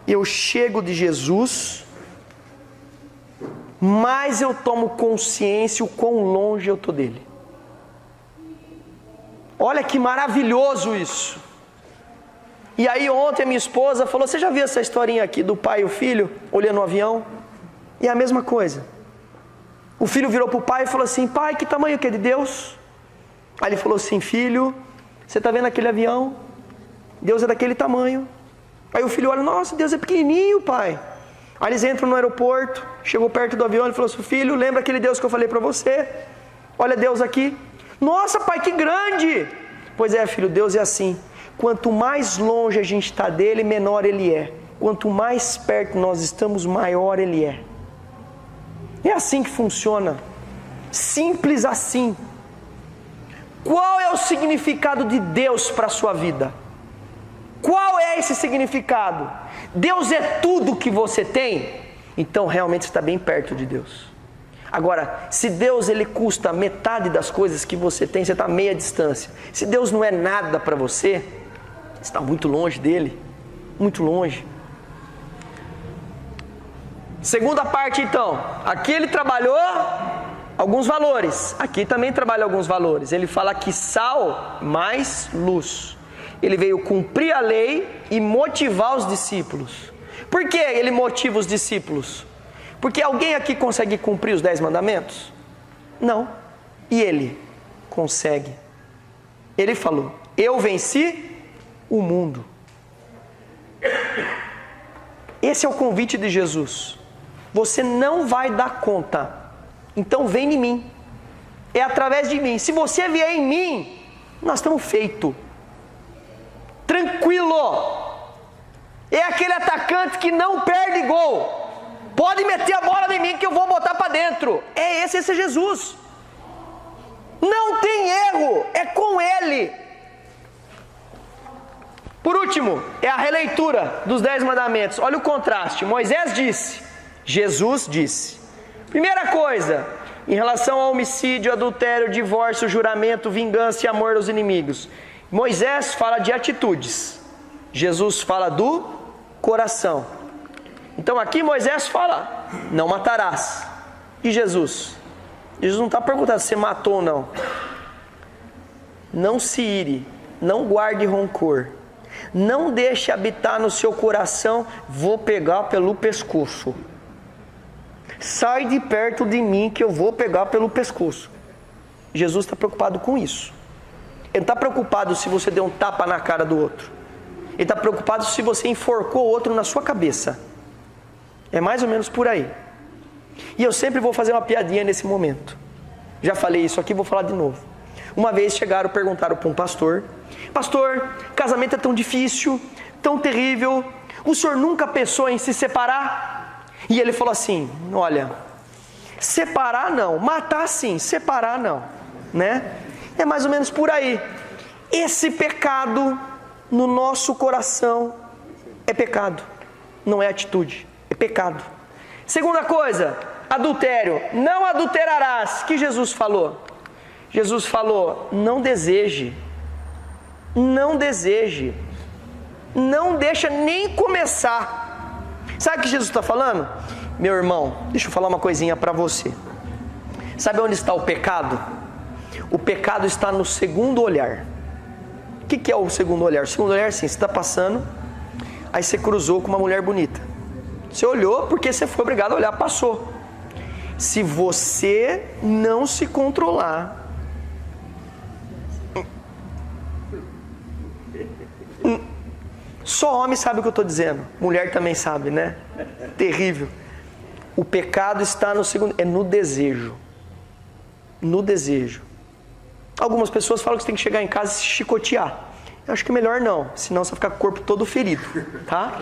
eu chego de Jesus, mais eu tomo consciência o quão longe eu estou dele. Olha que maravilhoso isso. E aí ontem a minha esposa falou, você já viu essa historinha aqui do pai e o filho olhando o avião? E é a mesma coisa. O filho virou para o pai e falou assim, pai, que tamanho que é de Deus? Aí ele falou assim, filho, você está vendo aquele avião? Deus é daquele tamanho. Aí o filho olha, nossa, Deus é pequenininho, pai. Aí eles entram no aeroporto, chegou perto do avião, ele falou assim, filho, lembra aquele Deus que eu falei para você? Olha Deus aqui. Nossa, pai, que grande! Pois é, filho, Deus é assim. Quanto mais longe a gente está dele, menor ele é. Quanto mais perto nós estamos, maior ele é. É assim que funciona. Simples assim. Qual é o significado de Deus para a sua vida? Qual é esse significado? Deus é tudo que você tem? Então realmente você está bem perto de Deus. Agora, se Deus ele custa metade das coisas que você tem, você está a meia distância. Se Deus não é nada para você, você está muito longe dele. Muito longe. Segunda parte então. Aqui ele trabalhou alguns valores. Aqui também trabalha alguns valores. Ele fala que sal mais luz. Ele veio cumprir a lei e motivar os discípulos. Por que ele motiva os discípulos? Porque alguém aqui consegue cumprir os 10 mandamentos? Não. E ele consegue. Ele falou, eu venci o mundo. Esse é o convite de Jesus. Você não vai dar conta. Então vem em mim. É através de mim. Se você vier em mim, nós estamos feitos. Tranquilo. É aquele atacante que não perde gol. Pode meter a bola em mim que eu vou botar para dentro. Esse é Jesus. Não tem erro. É com ele. Por último, é a releitura dos 10 mandamentos. Olha o contraste. Moisés disse, Jesus disse. Primeira coisa, em relação ao homicídio, adultério, divórcio, juramento, vingança e amor aos inimigos. Moisés fala de atitudes. Jesus fala do coração. Então aqui Moisés fala, não matarás. E Jesus? Jesus não está perguntando se você matou ou não. Não se ire, não guarde rancor. Não deixe habitar no seu coração, vou pegar pelo pescoço. Sai de perto de mim que eu vou pegar pelo pescoço. Jesus está preocupado com isso. Ele não está preocupado se você deu um tapa na cara do outro. Ele está preocupado se você enforcou o outro na sua cabeça. É mais ou menos por aí. E eu sempre vou fazer uma piadinha nesse momento. Já falei isso aqui, vou falar de novo. Uma vez perguntaram para um pastor, pastor, casamento é tão difícil, tão terrível, o senhor nunca pensou em se separar? E ele falou assim, olha, separar não, matar sim, separar não, né? É mais ou menos por aí. Esse pecado no nosso coração é pecado, não é atitude, é pecado. Segunda coisa, adultério, não adulterarás, que Jesus falou? Jesus falou, não deseje, não deseje, não deixa nem começar. Sabe o que Jesus está falando? Meu irmão, deixa eu falar uma coisinha para você. Sabe onde está o pecado? O pecado está no segundo olhar. O que é o segundo olhar? O segundo olhar é assim, você está passando, aí você cruzou com uma mulher bonita. Você olhou porque você foi obrigado a olhar, passou. Se você não se controlar, só homem sabe o que eu estou dizendo, mulher também sabe, né? Terrível. O pecado está no segundo, é no desejo. no desejo. Algumas pessoas falam que você tem que chegar em casa e se chicotear. Eu acho que é melhor não, senão você vai ficar com o corpo todo ferido, tá?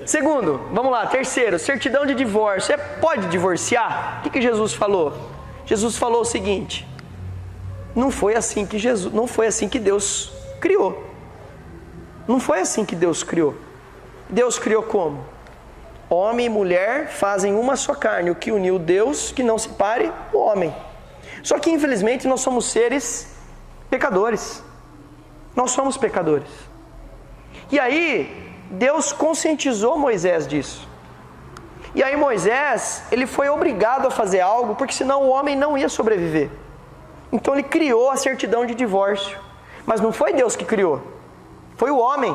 Segundo, vamos lá, terceiro, certidão de divórcio. Você pode divorciar? O que Jesus falou? Jesus falou o seguinte: não foi assim que Deus criou. Não foi assim que Deus criou. Deus criou como? Homem e mulher fazem uma só carne. O que uniu Deus, que não separe o homem. Só que infelizmente nós somos seres pecadores. Nós somos pecadores. E aí Deus conscientizou Moisés disso. E aí Moisés, ele foi obrigado a fazer algo, porque senão o homem não ia sobreviver. Então ele criou a certidão de divórcio. Mas não foi Deus que criou, foi o homem.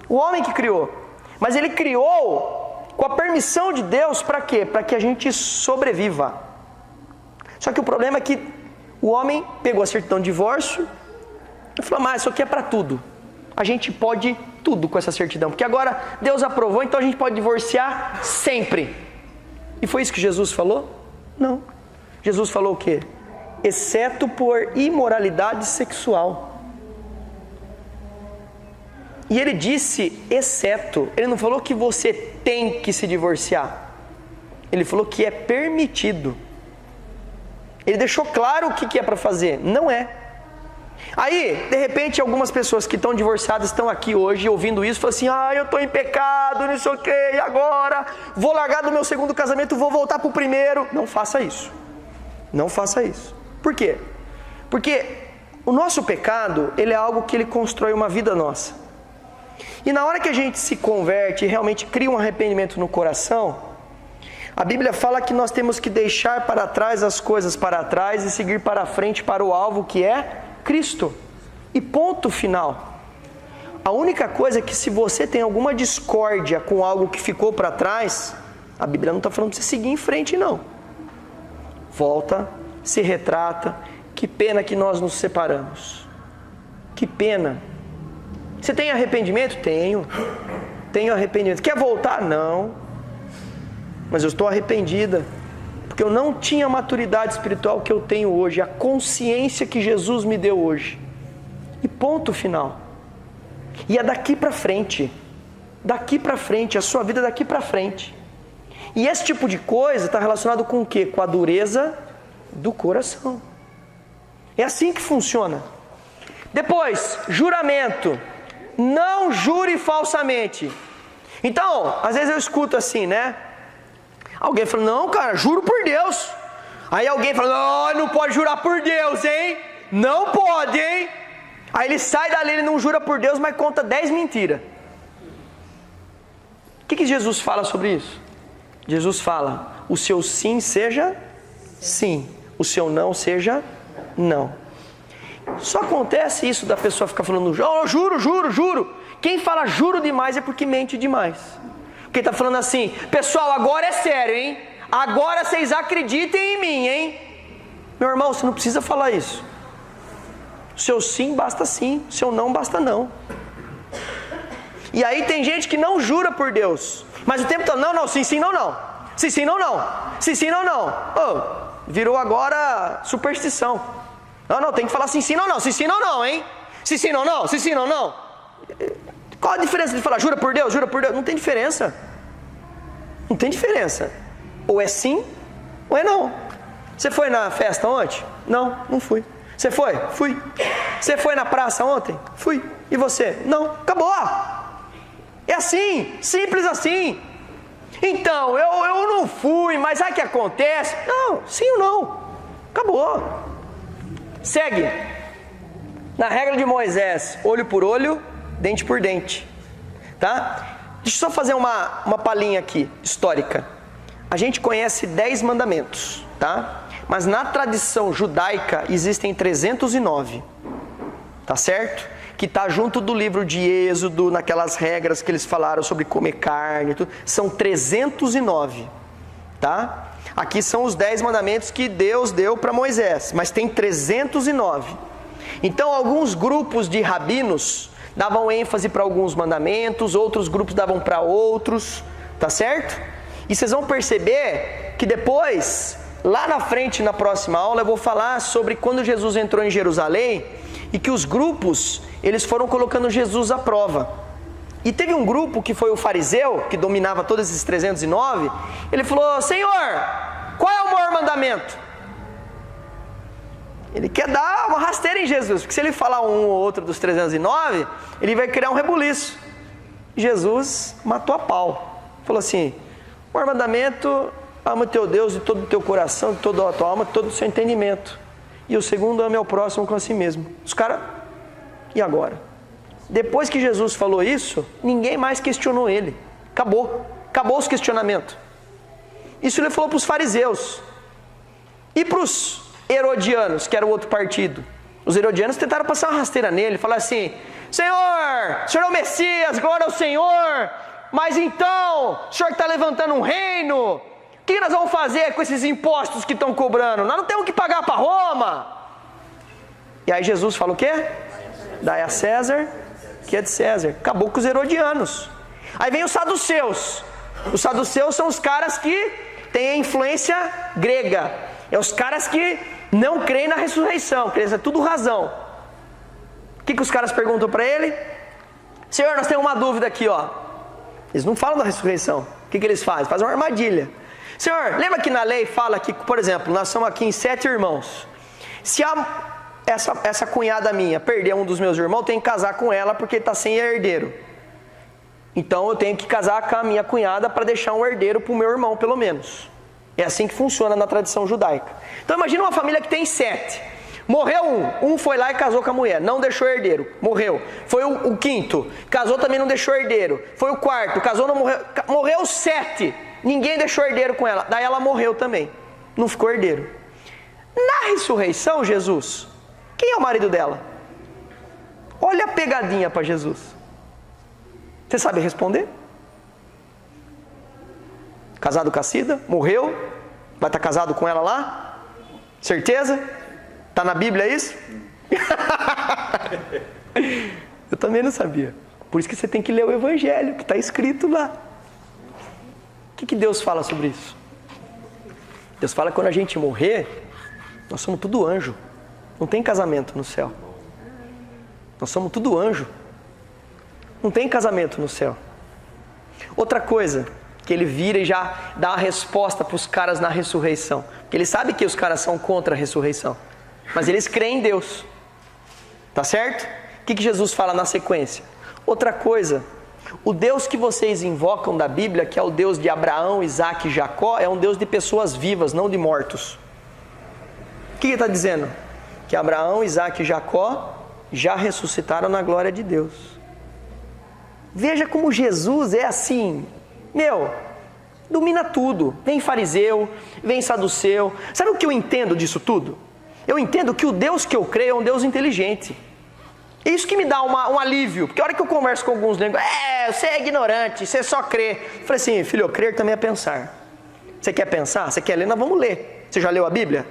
O homem que criou. Mas ele criou com a permissão de Deus para quê? Para que a gente sobreviva. Só que o problema é que o homem pegou a certidão de divórcio e falou: mas isso aqui é para tudo. A gente pode tudo com essa certidão, porque agora Deus aprovou, então a gente pode divorciar sempre. E foi isso que Jesus falou? Não. Jesus falou o quê? Exceto por imoralidade sexual. E ele disse exceto. Ele não falou que você tem que se divorciar. Ele falou que é permitido. Ele deixou claro o que é para fazer. Não é. Aí, de repente, algumas pessoas que estão divorciadas estão aqui hoje ouvindo isso, falam assim: eu estou em pecado, não sei o que, e agora? Vou largar do meu segundo casamento, vou voltar para o primeiro. Não faça isso. Não faça isso. Por quê? Porque o nosso pecado, ele é algo que ele constrói uma vida nossa. E na hora que a gente se converte e realmente cria um arrependimento no coração, a Bíblia fala que nós temos que deixar para trás as coisas para trás e seguir para frente para o alvo, que é Cristo. E ponto final. A única coisa é que se você tem alguma discórdia com algo que ficou para trás, a Bíblia não está falando para você seguir em frente, não. Volta, se retrata. Que pena que nós nos separamos. Que pena. Você tem arrependimento? Tenho. Tenho arrependimento. Quer voltar? Não. Mas eu estou arrependida. Porque eu não tinha a maturidade espiritual que eu tenho hoje. A consciência que Jesus me deu hoje. E ponto final. E é daqui para frente. Daqui para frente. A sua vida é daqui para frente. E esse tipo de coisa está relacionado com o quê? Com a dureza do coração. É assim que funciona. Depois, juramento. Não jure falsamente. Então, às vezes eu escuto assim, né? Alguém fala: não, cara, juro por Deus. Aí alguém fala: não pode jurar por Deus, hein? Não pode, hein? Aí ele sai dali, ele não jura por Deus, mas conta 10 mentiras. O que Jesus fala sobre isso? Jesus fala: o seu sim seja sim, o seu não seja não. Só acontece isso da pessoa ficar falando: juro. Quem fala juro demais é porque mente demais. Quem está falando assim: pessoal, agora é sério, hein? Agora vocês acreditem em mim, hein? Meu irmão, você não precisa falar isso. O seu sim basta sim, o seu não basta não. E aí tem gente que não jura por Deus, mas o tempo todo: não, sim, não. Sim, não. Virou agora superstição. Não, tem que falar sim, não, hein? Sim, não. Qual a diferença de falar jura por Deus? Não tem diferença. Não tem diferença. Ou é sim, ou é não. Você foi na festa ontem? Não fui. Você foi? Fui. Você foi na praça ontem? Fui. E você? Não. Acabou. É assim, simples assim. Então, eu não fui, mas sabe o que acontece? Não, sim ou não. Acabou. Segue. Na regra de Moisés, olho por olho, dente por dente. Tá? Deixa eu só fazer uma palhinha aqui, histórica. A gente conhece 10 mandamentos, tá? Mas na tradição judaica existem 309. Tá certo? Que está junto do livro de Êxodo, naquelas regras que eles falaram sobre comer carne e tudo. São 309. Tá? Aqui são os 10 mandamentos que Deus deu para Moisés, mas tem 309. Então alguns grupos de rabinos davam ênfase para alguns mandamentos, outros grupos davam para outros, tá certo? E vocês vão perceber que depois lá na frente, na próxima aula, eu vou falar sobre quando Jesus entrou em Jerusalém e que os grupos, eles foram colocando Jesus à prova. E teve um grupo que foi o fariseu, que dominava todos esses 309, ele falou: Senhor, qual é o maior mandamento? Ele quer dar uma rasteira em Jesus, porque se ele falar um ou outro dos 309, ele vai criar um rebuliço. Jesus matou a pau. Falou assim: o maior mandamento, ama o teu Deus de todo o teu coração, de toda a tua alma, de todo o seu entendimento. E o segundo, ame ao próximo como a si mesmo. Os caras, e agora? Depois que Jesus falou isso, ninguém mais questionou ele. Acabou os questionamentos. Isso ele falou para os fariseus. E para os herodianos, que era o outro partido. Os herodianos tentaram passar uma rasteira nele, falar assim: Senhor é o Messias, glória ao Senhor, mas então, o Senhor está levantando um reino, o que nós vamos fazer com esses impostos que estão cobrando? Nós não temos que pagar para Roma. E aí Jesus fala o quê? Dai a César que é de César. Acabou com os herodianos. Aí vem os saduceus. Os saduceus são os caras que têm a influência grega. É os caras que não creem na ressurreição, que eles é tudo razão. O que os caras perguntam para ele? Senhor, nós temos uma dúvida aqui, ó. Eles não falam da ressurreição. O que eles fazem? Fazem uma armadilha. Senhor, lembra que na lei fala que, por exemplo, nós somos aqui em 7 irmãos. Se essa cunhada minha perder um dos meus irmãos, eu tenho que casar com ela porque está sem herdeiro. Então eu tenho que casar com a minha cunhada para deixar um herdeiro para o meu irmão, pelo menos. É assim que funciona na tradição judaica. Então imagina uma família que tem 7. Morreu um foi lá e casou com a mulher, não deixou herdeiro, morreu. Foi o quinto, casou também, não deixou herdeiro. Foi o quarto, casou, não morreu. Morreu 7, ninguém deixou herdeiro com ela. Daí ela morreu também, não ficou herdeiro. Na ressurreição, Jesus, quem é o marido dela? Olha a pegadinha para Jesus. Você sabe responder? Casado com a Cida, morreu, vai estar casado com ela lá? Certeza? Está na Bíblia isso? Eu também não sabia. Por isso que você tem que ler o Evangelho, que está escrito lá. O que Deus fala sobre isso? Deus fala que quando a gente morrer, nós somos tudo anjo. Não tem casamento no céu. Nós somos tudo anjo. Não tem casamento no céu. Outra coisa, que ele vira e já dá uma resposta para os caras na ressurreição. Porque ele sabe que os caras são contra a ressurreição. Mas eles creem em Deus. Tá certo? O que Jesus fala na sequência? Outra coisa, o Deus que vocês invocam da Bíblia, que é o Deus de Abraão, Isaac e Jacó, é um Deus de pessoas vivas, não de mortos. O que ele está dizendo? Que Abraão, Isaac e Jacó já ressuscitaram na glória de Deus. Veja como Jesus é assim, domina tudo. Vem fariseu, vem saduceu. Sabe o que eu entendo disso tudo? Eu entendo que o Deus que eu creio é um Deus inteligente. É isso que me dá um alívio, porque a hora que eu converso com alguns negros, você é ignorante, você só crê. Eu falei assim, filho, eu crer também é pensar. Você quer pensar? Você quer ler? Nós vamos ler. Você já leu a Bíblia?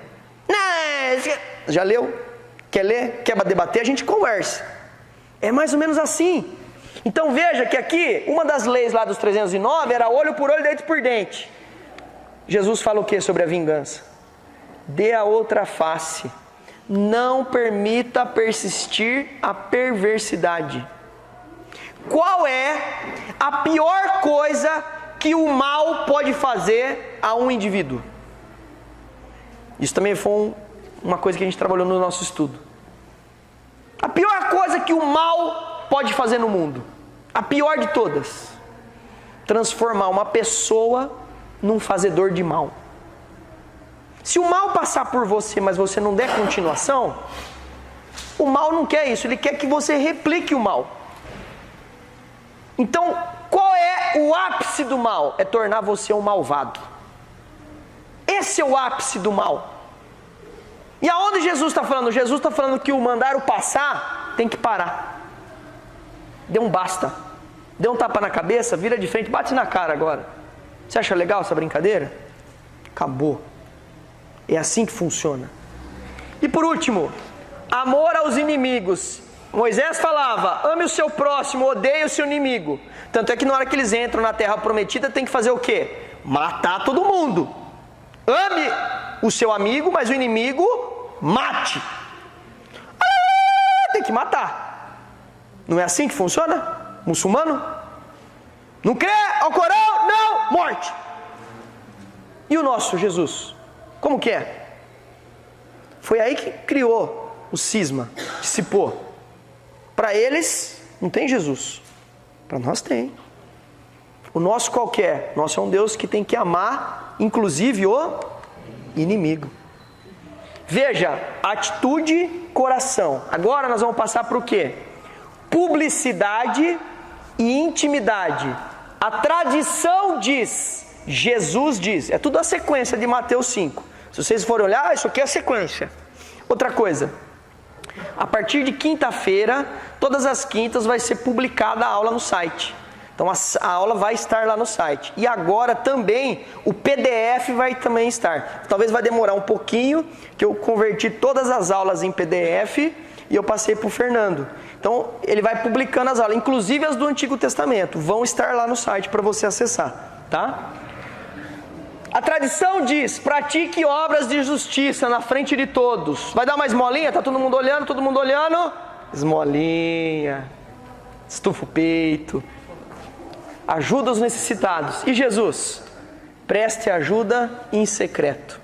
Não, já leu? Quer ler? Quer debater? A gente conversa. É mais ou menos assim. Então veja que aqui, uma das leis lá dos 309 era olho por olho, dente por dente. Jesus fala o que sobre a vingança? Dê a outra face. Não permita persistir a perversidade. Qual é a pior coisa que o mal pode fazer a um indivíduo? Isso também foi uma coisa que a gente trabalhou no nosso estudo. A pior coisa que o mal pode fazer no mundo, a pior de todas, transformar uma pessoa num fazedor de mal. Se o mal passar por você, mas você não der continuação, o mal não quer isso, ele quer que você replique o mal. Então, qual é o ápice do mal? É tornar você um malvado. Esse é o ápice do mal. E aonde Jesus está falando? Jesus está falando que o mandaram passar tem que parar. Dê um basta. Dê um tapa na cabeça, vira de frente, bate na cara agora. Você acha legal essa brincadeira? Acabou. É assim que funciona. E por último, amor aos inimigos. Moisés falava, ame o seu próximo, odeie o seu inimigo. Tanto é que na hora que eles entram na terra prometida, tem que fazer o quê? Matar todo mundo. Ame o seu amigo, mas o inimigo mate. Tem que matar. Não é assim que funciona? Muçulmano? Não crê ao Corão? Não! Morte! E o nosso Jesus? Como que é? Foi aí que criou o cisma, dissipou. Para eles, não tem Jesus. Para nós tem. O nosso qual que é? Nosso é um Deus que tem que amar, inclusive o inimigo. Veja, atitude, coração. Agora nós vamos passar para o quê? Publicidade e intimidade. A tradição diz, Jesus diz, é tudo a sequência de Mateus 5. Se vocês forem olhar, isso aqui é a sequência. Outra coisa, a partir de quinta-feira, todas as quintas vai ser publicada a aula no site. Então a aula vai estar lá no site. E agora também o PDF vai também estar. Talvez vai demorar um pouquinho, que eu converti todas as aulas em PDF e eu passei para o Fernando. Então ele vai publicando as aulas, inclusive as do Antigo Testamento, vão estar lá no site para você acessar, tá? A tradição diz, pratique obras de justiça na frente de todos. Vai dar uma esmolinha? Tá todo mundo olhando, todo mundo olhando? Esmolinha, estufa o peito. Ajuda os necessitados. E Jesus? Preste ajuda em secreto.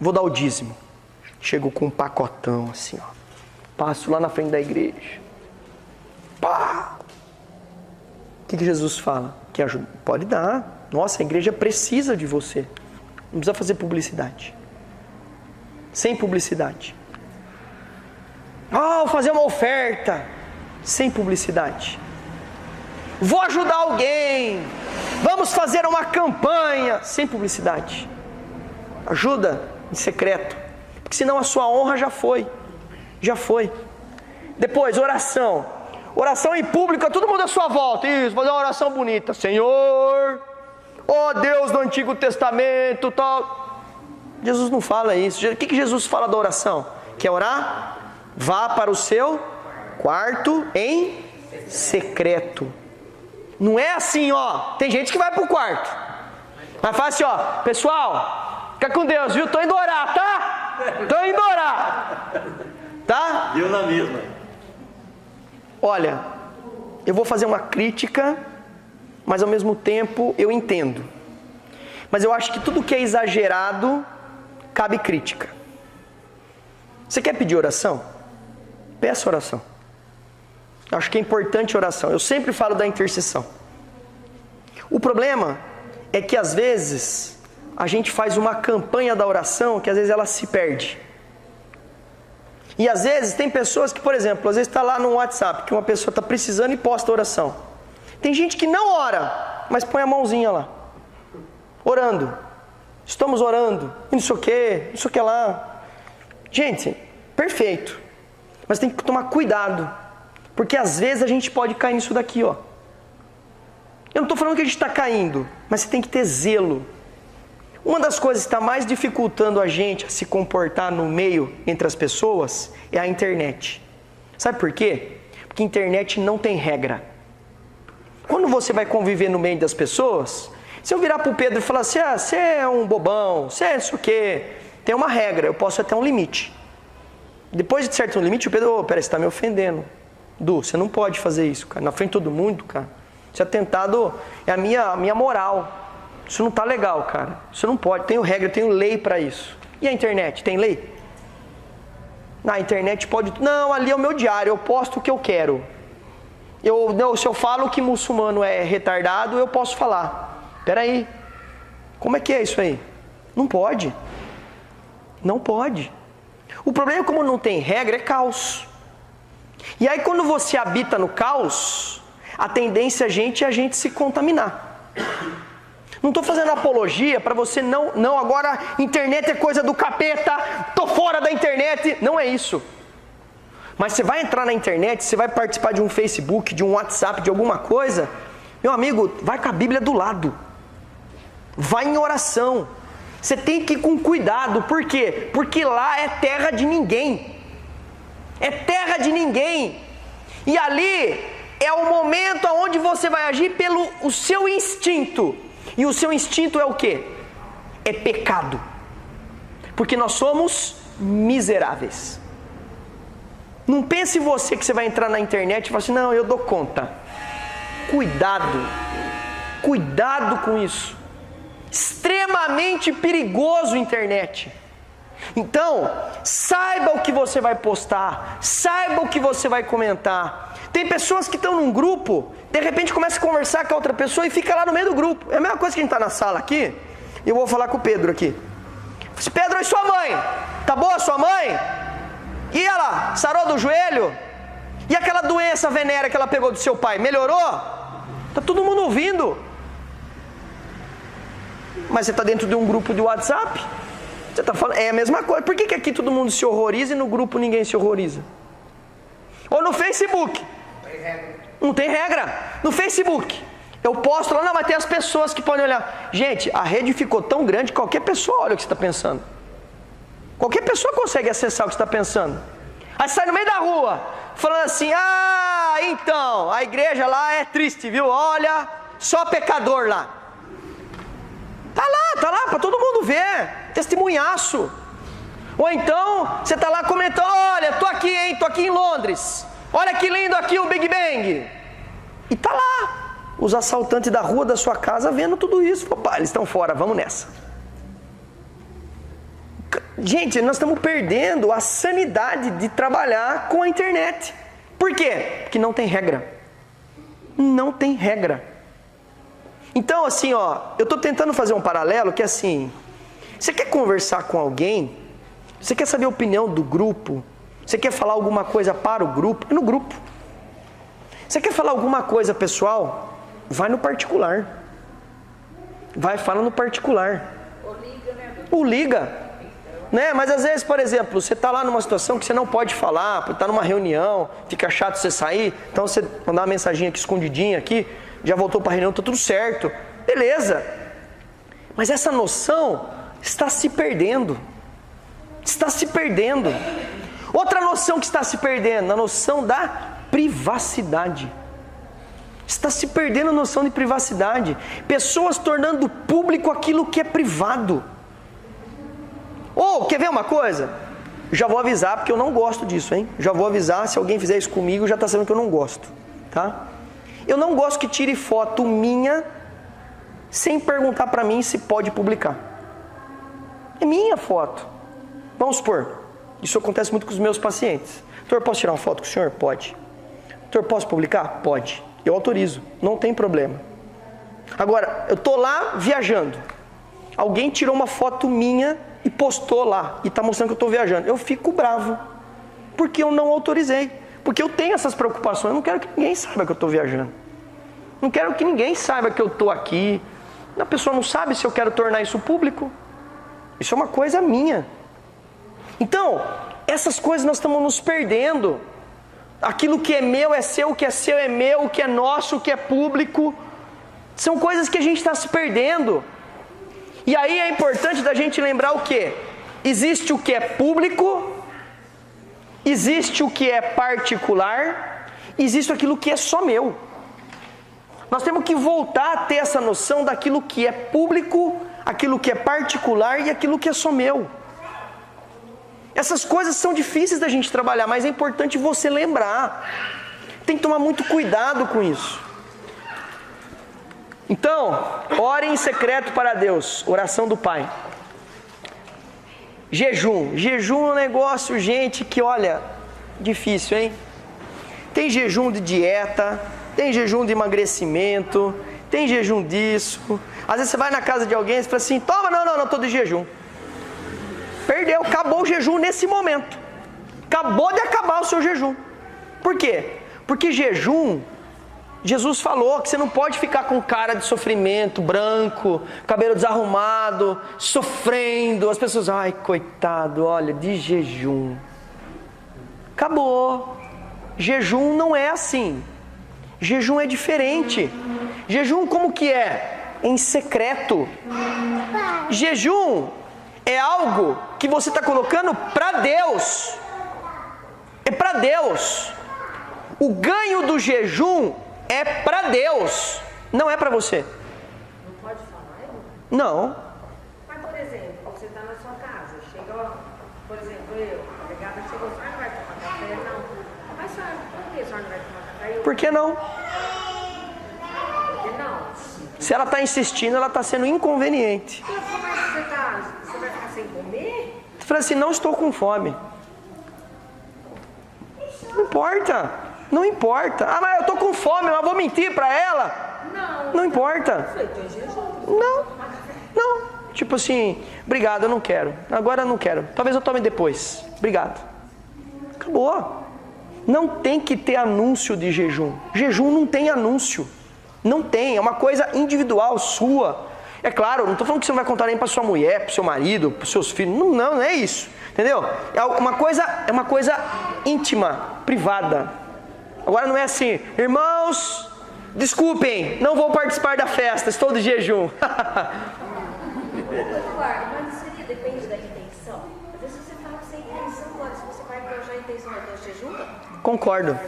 Vou dar o dízimo. Chego com um pacotão assim, ó. Passo lá na frente da igreja. Pá! O que Jesus fala? Que ajuda? Pode dar. Nossa, a igreja precisa de você. Não precisa fazer publicidade. Sem publicidade. Vou fazer uma oferta. Sem publicidade. Vou ajudar alguém. Vamos fazer uma campanha. Sem publicidade. Ajuda em secreto. Porque senão a sua honra já foi. Já foi. Depois, oração. Oração em público, todo mundo à sua volta. Isso, fazer uma oração bonita. Senhor, ó Deus do Antigo Testamento, tal. Jesus não fala isso. O que Jesus fala da oração? Quer orar? Vá para o seu quarto em secreto. Não é assim, ó. Tem gente que vai pro quarto. Mas fala assim, ó. Pessoal, fica com Deus, viu? Tô indo orar, tá? Tô indo orar. Tá? Deu na mesma. Olha, eu vou fazer uma crítica, mas ao mesmo tempo eu entendo. Mas eu acho que tudo que é exagerado, cabe crítica. Você quer pedir oração? Peça oração. Eu acho que é importante a oração. Eu sempre falo da intercessão. O problema é que às vezes a gente faz uma campanha da oração que às vezes ela se perde. E às vezes tem pessoas que, por exemplo, às vezes está lá no WhatsApp que uma pessoa está precisando e posta oração. Tem gente que não ora, mas põe a mãozinha lá. Orando. Estamos orando. E não sei o que, não sei o que lá. Gente, perfeito. Mas tem que tomar cuidado. Porque às vezes a gente pode cair nisso daqui, ó. Eu não estou falando que a gente está caindo, mas você tem que ter zelo. Uma das coisas que está mais dificultando a gente a se comportar no meio entre as pessoas é a internet. Sabe por quê? Porque a internet não tem regra. Quando você vai conviver no meio das pessoas, se eu virar para o Pedro e falar assim, você é um bobão, você é isso o quê? Tem uma regra, eu posso até um limite. Depois de certo limite, o Pedro, peraí, você está me ofendendo. Du, você não pode fazer isso, cara. Na frente de todo mundo, cara. Isso é atentado, é a minha moral. Isso não tá legal, cara. Isso não pode. Tenho regra, tenho lei para isso. E a internet, tem lei? Na internet pode... Não, ali é o meu diário, eu posto o que eu quero. Se eu falo que muçulmano é retardado, eu posso falar. Peraí, como é que é isso aí? Não pode. Não pode. O problema é como não tem regra, é caos. E aí quando você habita no caos, a tendência é a gente se contaminar. Não estou fazendo apologia para você não, agora internet é coisa do capeta, tô fora da internet. Não é isso. Mas você vai entrar na internet, você vai participar de um Facebook, de um WhatsApp, de alguma coisa, meu amigo, vai com a Bíblia do lado. Vai em oração. Você tem que ir com cuidado. Por quê? Porque lá é terra de ninguém. É terra de ninguém. E ali é o momento onde você vai agir pelo o seu instinto. E o seu instinto é o quê? é pecado. Porque nós somos miseráveis. Não pense você que você vai entrar na internet e falar assim, não, eu dou conta. Cuidado. Cuidado com isso. Extremamente perigoso a internet. Então, saiba o que você vai postar, saiba o que você vai comentar. Tem pessoas que estão num grupo, de repente começa a conversar com a outra pessoa e fica lá no meio do grupo. É a mesma coisa que a gente está na sala aqui, e eu vou falar com o Pedro aqui. Pedro, e sua mãe? Tá boa sua mãe? E ela, sarou do joelho? E aquela doença venérea que ela pegou do seu pai, melhorou? Tá todo mundo ouvindo. Mas você está dentro de um grupo de WhatsApp? Você está falando, é a mesma coisa. Por que aqui todo mundo se horroriza e no grupo ninguém se horroriza? Ou no Facebook? Não tem regra. No Facebook, eu posto lá, não, mas tem as pessoas que podem olhar. Gente, a rede ficou tão grande que qualquer pessoa olha o que você está pensando. Qualquer pessoa consegue acessar o que você está pensando. Aí você sai no meio da rua, falando assim, então, a igreja lá é triste, viu? Olha, só pecador lá. Tá lá, para todo mundo ver, testemunhaço. Ou então, você tá lá comentando, olha, tô aqui em Londres. Olha que lindo aqui o Big Bang. E tá lá, os assaltantes da rua da sua casa vendo tudo isso. Opa, eles estão fora, vamos nessa. Gente, nós estamos perdendo a sanidade de trabalhar com a internet. Por quê? Porque não tem regra. Não tem regra. Então, assim, eu estou tentando fazer um paralelo que, assim, você quer conversar com alguém, você quer saber a opinião do grupo, você quer falar alguma coisa para o grupo, é no grupo. Você quer falar alguma coisa pessoal, vai no particular. Vai, fala no particular. Ou liga, né? Mas às vezes, por exemplo, você está lá numa situação que você não pode falar, está numa reunião, fica chato você sair, então você mandar uma mensaginha aqui escondidinha aqui, já voltou para a reunião, está tudo certo, beleza. Mas essa noção está se perdendo. Está se perdendo. Outra noção que está se perdendo, a noção da privacidade. Está se perdendo a noção de privacidade. Pessoas tornando público aquilo que é privado. Quer ver uma coisa? Já vou avisar porque eu não gosto disso, hein? Já vou avisar, se alguém fizer isso comigo, já está sabendo que eu não gosto, tá? Eu não gosto que tire foto minha sem perguntar para mim se pode publicar. É minha foto. Vamos supor, isso acontece muito com os meus pacientes. Doutor, posso tirar uma foto com o senhor? Pode. Doutor, posso publicar? Pode. Eu autorizo, não tem problema. Agora, eu estou lá viajando. Alguém tirou uma foto minha e postou lá, e está mostrando que eu estou viajando. Eu fico bravo, porque eu não autorizei. Porque eu tenho essas preocupações, eu não quero que ninguém saiba que eu estou viajando. Não quero que ninguém saiba que eu estou aqui. A pessoa não sabe se eu quero tornar isso público. Isso é uma coisa minha. Então, essas coisas nós estamos nos perdendo. Aquilo que é meu é seu, o que é seu é meu, o que é nosso, o que é público. São coisas que a gente está se perdendo. E aí é importante da gente lembrar o quê? Existe o que é público, existe o que é particular, existe aquilo que é só meu. Nós temos que voltar a ter essa noção daquilo que é público, aquilo que é particular e aquilo que é só meu. Essas coisas são difíceis da gente trabalhar, mas é importante você lembrar. Tem que tomar muito cuidado com isso. Então, ore em secreto para Deus, oração do Pai. Jejum. Jejum é um negócio, gente, que olha, difícil, hein? Tem jejum de dieta, tem jejum de emagrecimento, tem jejum disso. Às vezes você vai na casa de alguém e fala assim, toma, não, estou de jejum. Perdeu, acabou o jejum nesse momento. Acabou de acabar o seu jejum. Por quê? Porque jejum, Jesus falou que você não pode ficar com cara de sofrimento, branco, cabelo desarrumado, sofrendo. As pessoas, ai, coitado, olha, de jejum. Acabou. Jejum não é assim. Jejum é diferente. Jejum como que é? Em secreto. Jejum é algo que você está colocando para Deus. É para Deus. O ganho do jejum é para Deus, não é para você. Não pode falar? Não. Mas, por exemplo, Obrigada, chegou, a senhora não vai tomar café? Não. Mas, senhora, por que a senhora não vai tomar café? Por que não? Por que não? Se ela está insistindo, ela está sendo inconveniente. Mas você vai ficar sem comer? Você fala assim, não estou com fome. Não importa. Não importa. Ah, mas eu estou com fome, mas vou mentir para ela? Não. Não importa. Eu tô em jejum. Não. Tipo assim, obrigado, eu não quero. Agora eu não quero. Talvez eu tome depois. Obrigado. Acabou. Não tem que ter anúncio de jejum. Jejum não tem anúncio. Não tem. É uma coisa individual, sua. É claro, não estou falando que você não vai contar nem para sua mulher, para seu marido, para seus filhos. Não é isso. Entendeu? É uma coisa íntima, privada. Agora não é assim, irmãos, desculpem, não vou participar da festa, estou de jejum. Eduardo, mas seria, depende da intenção. Às vezes você fala sem intenção, agora se você vai já a intenção é ter jejum, Concordo.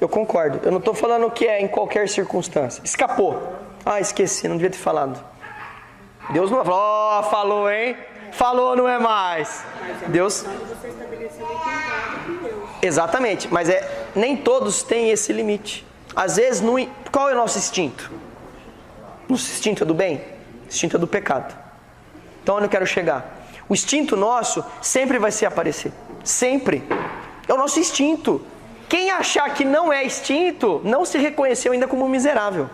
Eu concordo. Eu não estou falando que é em qualquer circunstância. Escapou. Ah, esqueci, não devia ter falado. Deus não falou, falou, hein? Falou, não é mais. Deus. Você estabeleceu um equilíbrio com Deus. Exatamente, mas nem todos têm esse limite. Às vezes, qual é o nosso instinto? Nosso instinto é do bem? O instinto é do pecado. Então, onde eu quero chegar? O instinto nosso sempre vai se aparecer. Sempre. É o nosso instinto. Quem achar que não é instinto, não se reconheceu ainda como miserável.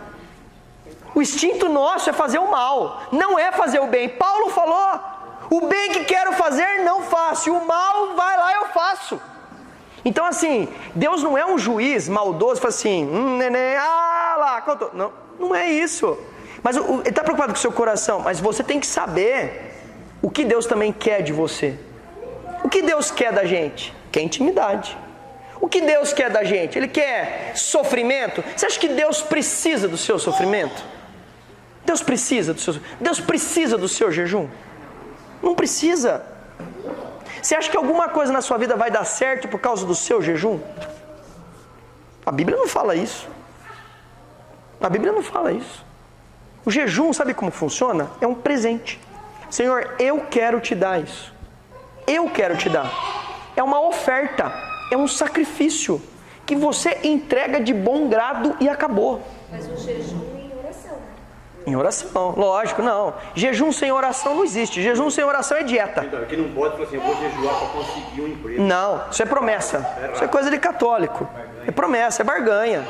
O instinto nosso é fazer o mal, não é fazer o bem. Paulo falou, o bem que quero fazer não faço, e o mal vai lá eu faço. Então assim, Deus não é um juiz maldoso, fala assim, neném, não é isso. Mas ele está preocupado com o seu coração, mas você tem que saber o que Deus também quer de você. O que Deus quer da gente? Quer intimidade. O que Deus quer da gente? Ele quer sofrimento? Você acha que Deus precisa do seu sofrimento? Deus precisa do seu jejum? Não precisa. Você acha que alguma coisa na sua vida vai dar certo por causa do seu jejum? A Bíblia não fala isso. A Bíblia não fala isso. O jejum, sabe como funciona? É um presente. Senhor, eu quero te dar isso. Eu quero te dar. É uma oferta. É um sacrifício que você entrega de bom grado e acabou. Mas o jejum em oração. Em oração, lógico, não. Jejum sem oração não existe. Jejum sem oração é dieta. Então, aqui não pode falar assim, eu vou jejuar para conseguir um emprego. Não, isso é promessa. Isso é coisa de católico. É promessa, é barganha.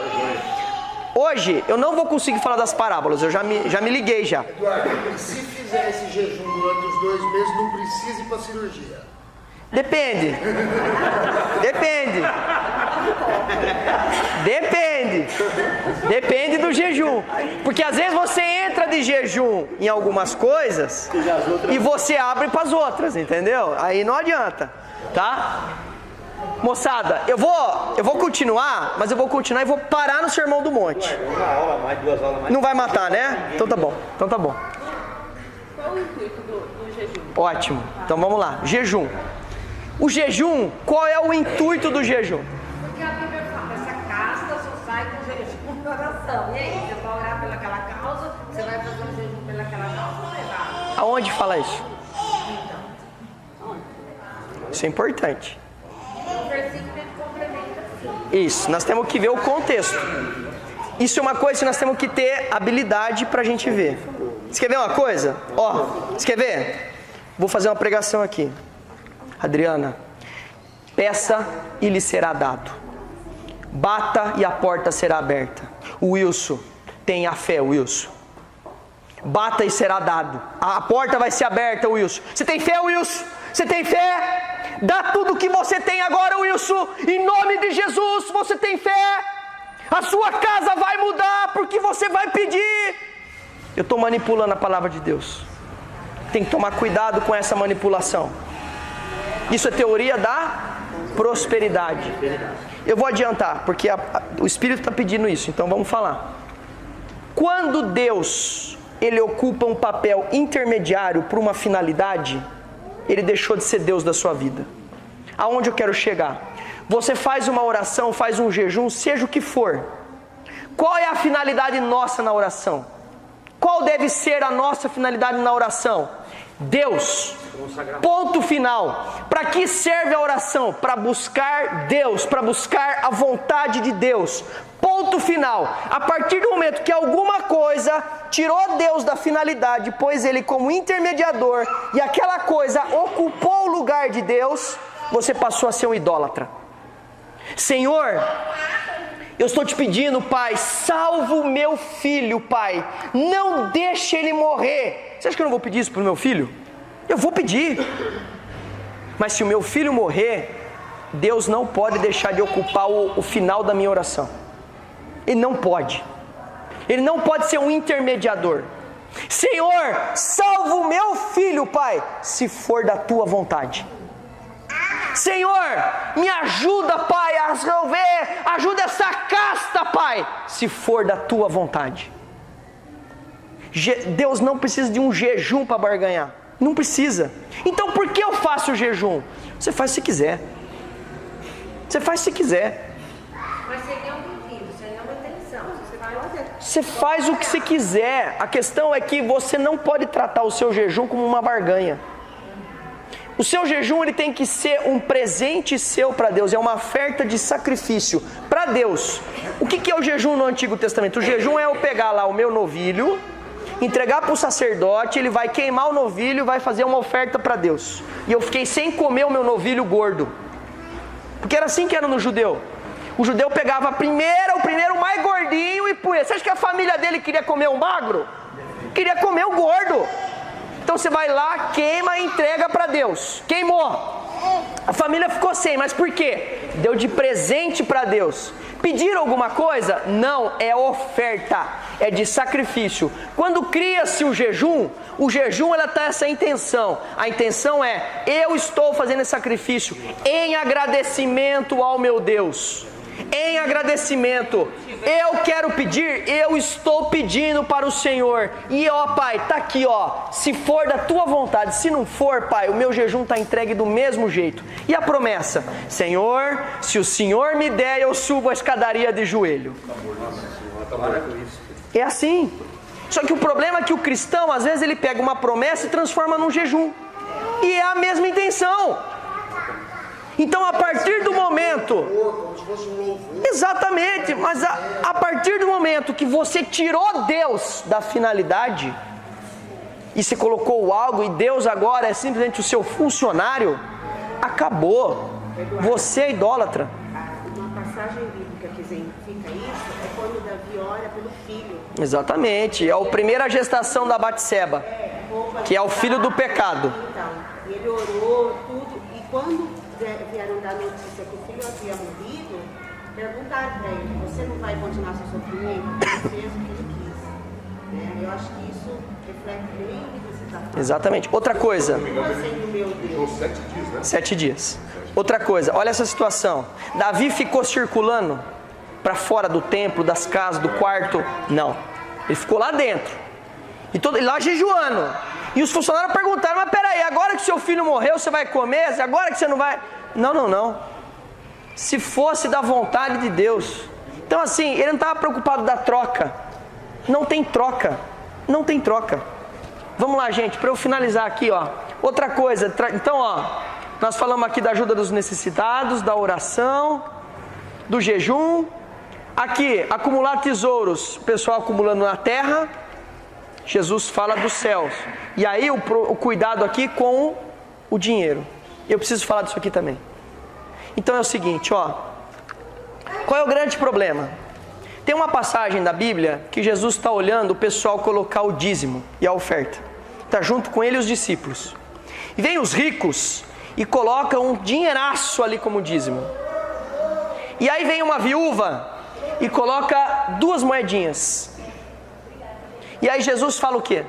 Hoje, eu não vou conseguir falar das parábolas, eu já me liguei já. Eduardo, se fizer esse jejum durante os 2 meses, não precisa ir para cirurgia. Depende. Depende do jejum. Porque às vezes você entra de jejum em algumas coisas e você abre para as outras, entendeu? Aí não adianta, tá? Moçada, eu vou continuar, mas eu vou continuar e vou parar no Sermão do Monte. Uma aula mais, 2 aulas mais. Não vai matar, né? Então tá bom. Qual o intuito do jejum? Ótimo. Então vamos lá. Jejum. O jejum, qual é o intuito do jejum? Porque a Bíblia fala, essa casta só sai com jejum e oração. E aí, você vai orar pelaquela causa, você vai fazer um jejum pelaquela causa, não é errado. Aonde fala isso? Isso é importante. O versículo ele complementa assim. Isso, nós temos que ver o contexto. Isso é uma coisa que nós temos que ter habilidade para a gente ver. Você quer ver uma coisa? Você quer ver? Vou fazer uma pregação aqui. Adriana, peça e lhe será dado. Bata e a porta será aberta. Wilson, tenha fé, Wilson. Bata e será dado. A porta vai ser aberta, Wilson. Você tem fé, Wilson? Você tem fé? Dá tudo o que você tem agora, Wilson. Em nome de Jesus, você tem fé? A sua casa vai mudar porque você vai pedir. Eu estou manipulando a palavra de Deus. Tem que tomar cuidado com essa manipulação. Isso é teoria da prosperidade. Eu vou adiantar, porque o Espírito está pedindo isso, então vamos falar. Quando Deus, ele ocupa um papel intermediário para uma finalidade, ele deixou de ser Deus da sua vida. Aonde eu quero chegar? Você faz uma oração, faz um jejum, seja o que for. Qual é a finalidade nossa na oração? Qual deve ser a nossa finalidade na oração? Deus, Ponto final. Para que serve a oração? Para buscar Deus, para buscar a vontade de Deus. Ponto final. A partir do momento que alguma coisa tirou Deus da finalidade, pôs Ele como intermediador, e aquela coisa ocupou o lugar de Deus, você passou a ser um idólatra. Senhor, eu estou te pedindo, Pai, salva o meu filho, Pai. Não deixe ele morrer. Você acha que eu não vou pedir isso para o meu filho? Eu vou pedir. Mas se o meu filho morrer, Deus não pode deixar de ocupar o final da minha oração. Ele não pode. Ele não pode ser um intermediador. Senhor, salva o meu filho, Pai, se for da tua vontade. Senhor, me ajuda, Pai, a resolver, ajuda essa casta, Pai, se for da tua vontade. Deus não precisa de um jejum para barganhar, não precisa. Então por que eu faço o jejum? Você faz se quiser. Você faz se quiser. Mas seria um pedido, seria uma intenção. Você faz o que você quiser. A questão é que você não pode tratar o seu jejum como uma barganha. O seu jejum ele tem que ser um presente seu para Deus, é uma oferta de sacrifício para Deus. O que é o jejum no Antigo Testamento? O jejum é eu pegar lá o meu novilho, entregar para o sacerdote, ele vai queimar o novilho e vai fazer uma oferta para Deus. E eu fiquei sem comer o meu novilho gordo, porque era assim que era no judeu. O judeu pegava o primeiro mais gordinho e punha. Você acha que a família dele queria comer um magro? Queria comer o gordo. Então você vai lá, queima e entrega para Deus. Queimou. A família ficou sem, mas por quê? Deu de presente para Deus. Pediram alguma coisa? Não, é oferta, é de sacrifício. Quando cria-se o jejum ela tem essa intenção. A intenção é, eu estou fazendo esse sacrifício em agradecimento ao meu Deus. Em agradecimento, eu quero pedir, eu estou pedindo para o Senhor. E ó Pai, está aqui ó, se for da tua vontade, se não for Pai, o meu jejum está entregue do mesmo jeito. E a promessa, Senhor, se o Senhor me der, eu subo a escadaria de joelho. É assim. Só que o problema é que o cristão, às vezes ele pega uma promessa e transforma num jejum. E é a mesma intenção. Então a partir do momento... Exatamente, mas a partir do momento que você tirou Deus da finalidade e você colocou algo e Deus agora é simplesmente o seu funcionário, acabou. Você é idólatra. Uma passagem bíblica que exemplifica isso é quando Davi ora pelo filho. Exatamente, é a primeira gestação da Batseba, que é o filho do pecado. Então, ele orou tudo e quando vieram dar notícia que o filho havia morrido, perguntaram para ele, você não vai continuar seu sofrimento? Ele fez o que ele quis. Né? Eu acho que isso reflete bem o que você está falando. Exatamente. Outra coisa. Meu Deus. 7 dias, né? 7 dias. Outra coisa, olha essa situação. Davi ficou circulando para fora do templo, das casas, do quarto. Não. Ele ficou lá dentro. E lá jejuando. E os funcionários perguntaram, mas peraí, agora que seu filho morreu, você vai comer? Agora que você não vai... Não. Se fosse da vontade de Deus. Então assim, ele não estava preocupado da troca. Não tem troca. Não tem troca. Vamos lá, gente, para eu finalizar aqui, ó. Outra coisa, então, ó, nós falamos aqui da ajuda dos necessitados, da oração, do jejum. Aqui, acumular tesouros, o pessoal acumulando na terra. Jesus fala dos céus. E aí o cuidado aqui com o dinheiro. Eu preciso falar disso aqui também. Então é o seguinte, ó. Qual é o grande problema? Tem uma passagem da Bíblia que Jesus está olhando o pessoal colocar o dízimo e a oferta. Está junto com ele e os discípulos. E vem os ricos e colocam um dinheiraço ali como dízimo. E aí vem uma viúva e coloca 2 moedinhas. E aí Jesus fala o quê?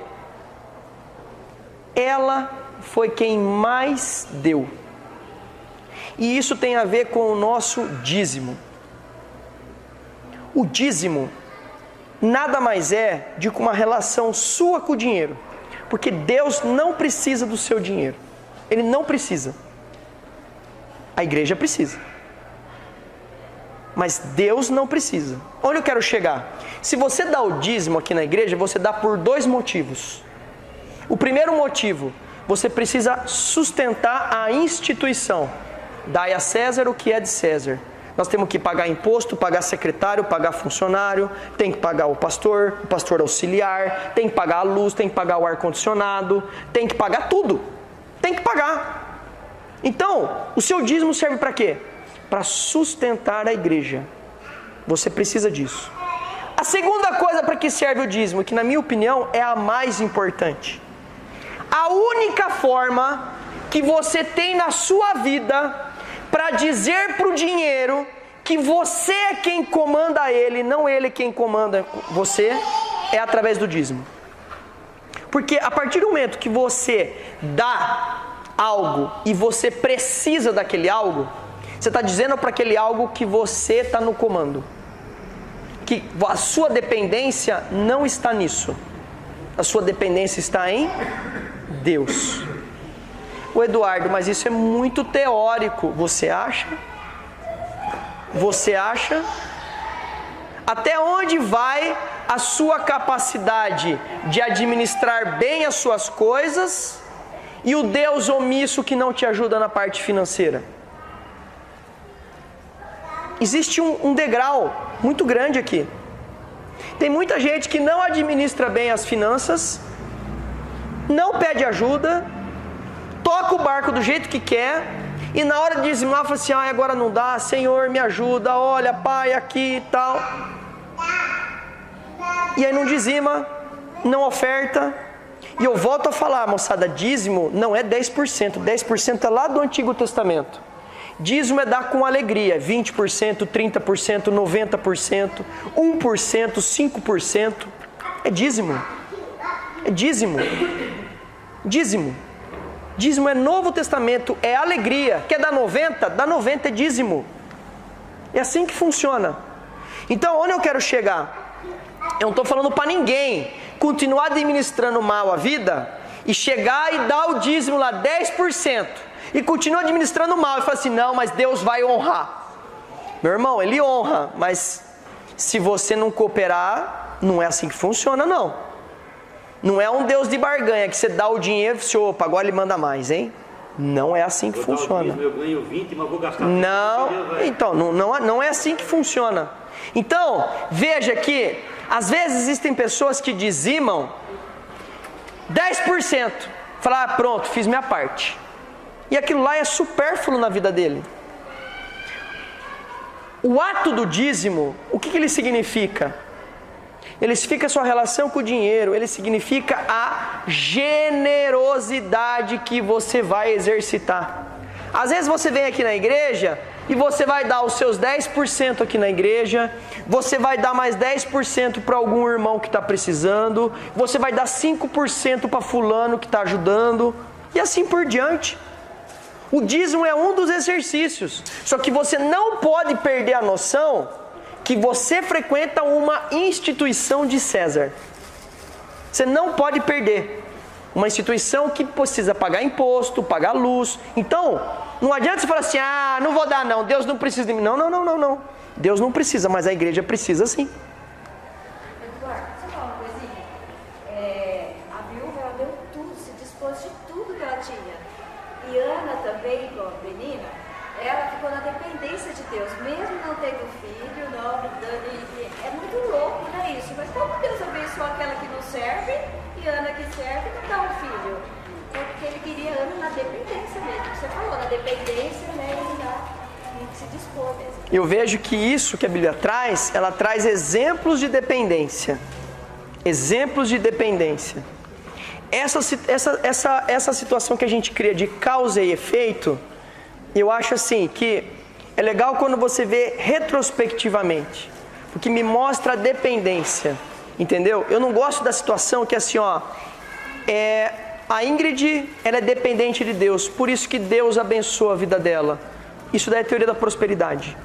Ela foi quem mais deu. E isso tem a ver com o nosso dízimo. O dízimo nada mais é de uma relação sua com o dinheiro. Porque Deus não precisa do seu dinheiro. Ele não precisa. A igreja precisa. Mas Deus não precisa. Onde eu quero chegar? Se você dá o dízimo aqui na igreja, você dá por 2 motivos. O primeiro motivo, você precisa sustentar a instituição. Dai a César o que é de César. Nós temos que pagar imposto, pagar secretário, pagar funcionário, tem que pagar o pastor auxiliar, tem que pagar a luz, tem que pagar o ar-condicionado, tem que pagar tudo. Tem que pagar. Então, o seu dízimo serve para quê? Para sustentar a igreja. Você precisa disso. A segunda coisa para que serve o dízimo, que na minha opinião é a mais importante. A única forma que você tem na sua vida para dizer para o dinheiro que você é quem comanda ele, não ele quem comanda você, é através do dízimo. Porque a partir do momento que você dá algo e você precisa daquele algo, você está dizendo para aquele algo que você está no comando. Que a sua dependência não está nisso. A sua dependência está em Deus. O Eduardo, mas isso é muito teórico. Você acha? Você acha? Até onde vai a sua capacidade de administrar bem as suas coisas e o Deus omisso que não te ajuda na parte financeira? Existe um degrau muito grande aqui. Tem muita gente que não administra bem as finanças, não pede ajuda, toca o barco do jeito que quer, e na hora de dizimar fala assim, agora não dá, Senhor me ajuda, olha pai aqui e tal. E aí não dizima, não oferta. E eu volto a falar, moçada, dízimo não é 10%, 10% é lá do Antigo Testamento. Dízimo é dar com alegria, 20%, 30%, 90%, 1%, 5%. É dízimo. É dízimo. Dízimo. Dízimo é Novo Testamento, é alegria. Quer dar 90? Dá 90, é dízimo. É assim que funciona. Então, onde eu quero chegar? Eu não estou falando para ninguém continuar administrando mal a vida e chegar e dar o dízimo lá, 10%. E continua administrando mal e fala assim, não, mas Deus vai honrar. Meu irmão, Ele honra, mas se você não cooperar, não é assim que funciona, não. Não é um Deus de barganha, que você dá o dinheiro e você, opa, agora Ele manda mais, hein? Não é assim que funciona. Eu ganho 20, mas vou gastar. Não, então, não é assim que funciona. Então, veja que, às vezes existem pessoas que dizimam 10%. Falar, pronto, fiz minha parte. E aquilo lá é supérfluo na vida dele. O ato do dízimo, o que ele significa? Ele significa a sua relação com o dinheiro, ele significa a generosidade que você vai exercitar. Às vezes você vem aqui na igreja e você vai dar os seus 10% aqui na igreja, você vai dar mais 10% para algum irmão que está precisando, você vai dar 5% para fulano que está ajudando, e assim por diante. O dízimo é um dos exercícios, só que você não pode perder a noção que você frequenta uma instituição de César. Você não pode perder. Uma instituição que precisa pagar imposto, pagar luz. Então, não adianta você falar assim, não vou dar não, Deus não precisa de mim. Não. Deus não precisa, mas a igreja precisa sim. Eduardo, deixa eu falar uma coisinha. A viúva, ela deu tudo, se dispôs de tudo que ela tinha. E Ana também, igual a menina, ela ficou na dependência de Deus, mesmo não tendo filho, é muito louco, não é isso? Mas como Deus abençoou aquela que não serve e Ana que serve não dá um filho? É porque Ele queria Ana na dependência mesmo. Você falou, na dependência, né? Ele se dispôs mesmo. Eu vejo que isso que a Bíblia traz, ela traz exemplos de dependência. Exemplos de dependência. Essa situação que a gente cria de causa e efeito, eu acho assim que é legal quando você vê retrospectivamente, porque me mostra a dependência, entendeu? Eu não gosto da situação que assim, a Ingrid, ela é dependente de Deus, por isso que Deus abençoa a vida dela. Isso daí é a teoria da prosperidade.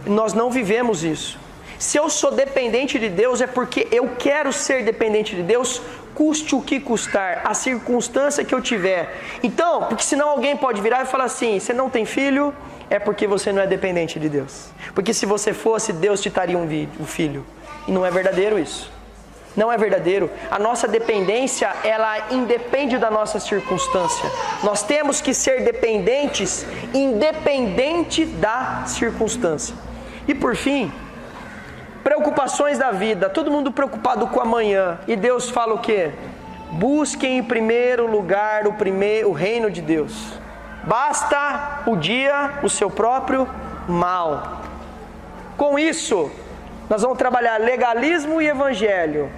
Nós não vivemos isso. Se eu sou dependente de Deus, é porque eu quero ser dependente de Deus, custe o que custar, a circunstância que eu tiver. Então, porque senão alguém pode virar e falar assim, você não tem filho, é porque você não é dependente de Deus. Porque se você fosse, Deus te daria um filho. E não é verdadeiro isso. Não é verdadeiro. A nossa dependência, ela independe da nossa circunstância. Nós temos que ser dependentes, independente da circunstância. E por fim, preocupações da vida. Todo mundo preocupado com amanhã. E Deus fala o quê? Busquem em primeiro lugar o reino de Deus. Basta o dia o seu próprio mal. Com isso, nós vamos trabalhar legalismo e evangelho.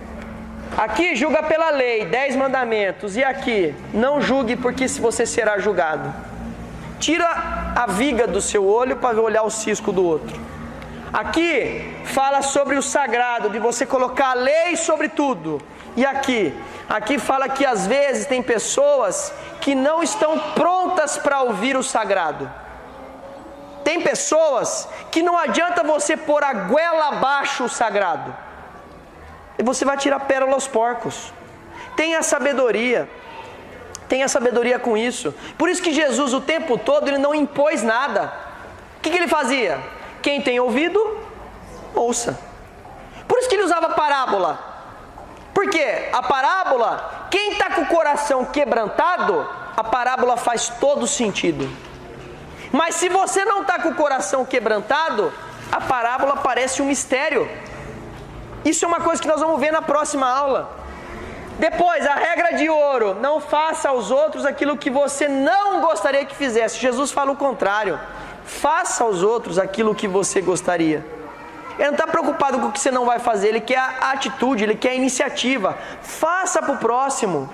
Aqui, julga pela lei, 10 mandamentos. E aqui, não julgue porque você será julgado. Tira a viga do seu olho para olhar o cisco do outro. Aqui, fala sobre o sagrado, de você colocar a lei sobre tudo. E aqui fala que às vezes tem pessoas que não estão prontas para ouvir o sagrado. Tem pessoas que não adianta você pôr a goela abaixo o sagrado. E você vai tirar pérola aos porcos. Tenha sabedoria com isso. Por isso que Jesus o tempo todo ele não impôs nada. O que ele fazia? Quem tem ouvido, ouça. Por isso que ele usava parábola. Por quê? A parábola, quem está com o coração quebrantado, a parábola faz todo sentido. Mas se você não está com o coração quebrantado, a parábola parece um mistério. Isso é uma coisa que nós vamos ver na próxima aula. Depois, a regra de ouro: não faça aos outros aquilo que você não gostaria que fizesse. Jesus fala o contrário: faça aos outros aquilo que você gostaria. Ele não está preocupado com o que você não vai fazer, ele quer a atitude, ele quer a iniciativa. Faça para o próximo.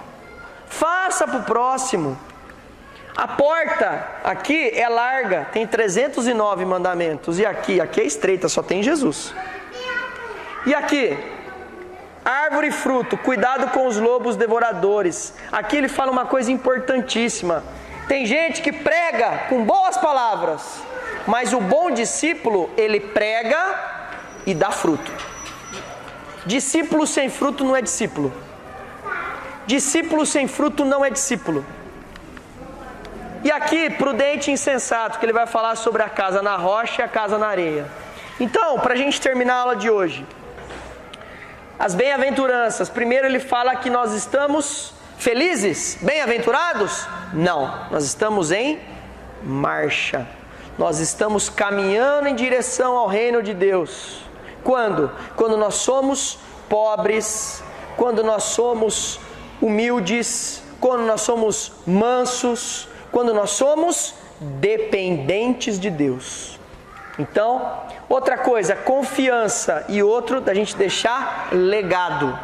Faça para o próximo. A porta aqui é larga, tem 309 mandamentos. E aqui é estreita, só tem Jesus. E aqui, árvore e fruto, cuidado com os lobos devoradores. Aqui ele fala uma coisa importantíssima. Tem gente que prega com boas palavras, mas o bom discípulo, ele prega e dá fruto. Discípulo sem fruto não é discípulo. Discípulo sem fruto não é discípulo. E aqui, prudente e insensato, que ele vai falar sobre a casa na rocha e a casa na areia. Então, para a gente terminar a aula de hoje, as bem-aventuranças. Primeiro ele fala que nós estamos felizes, bem-aventurados? Não, nós estamos em marcha. Nós estamos caminhando em direção ao reino de Deus. Quando? Quando nós somos pobres, quando nós somos humildes, quando nós somos mansos, quando nós somos dependentes de Deus. Então, outra coisa, confiança, e outro, da gente deixar legado.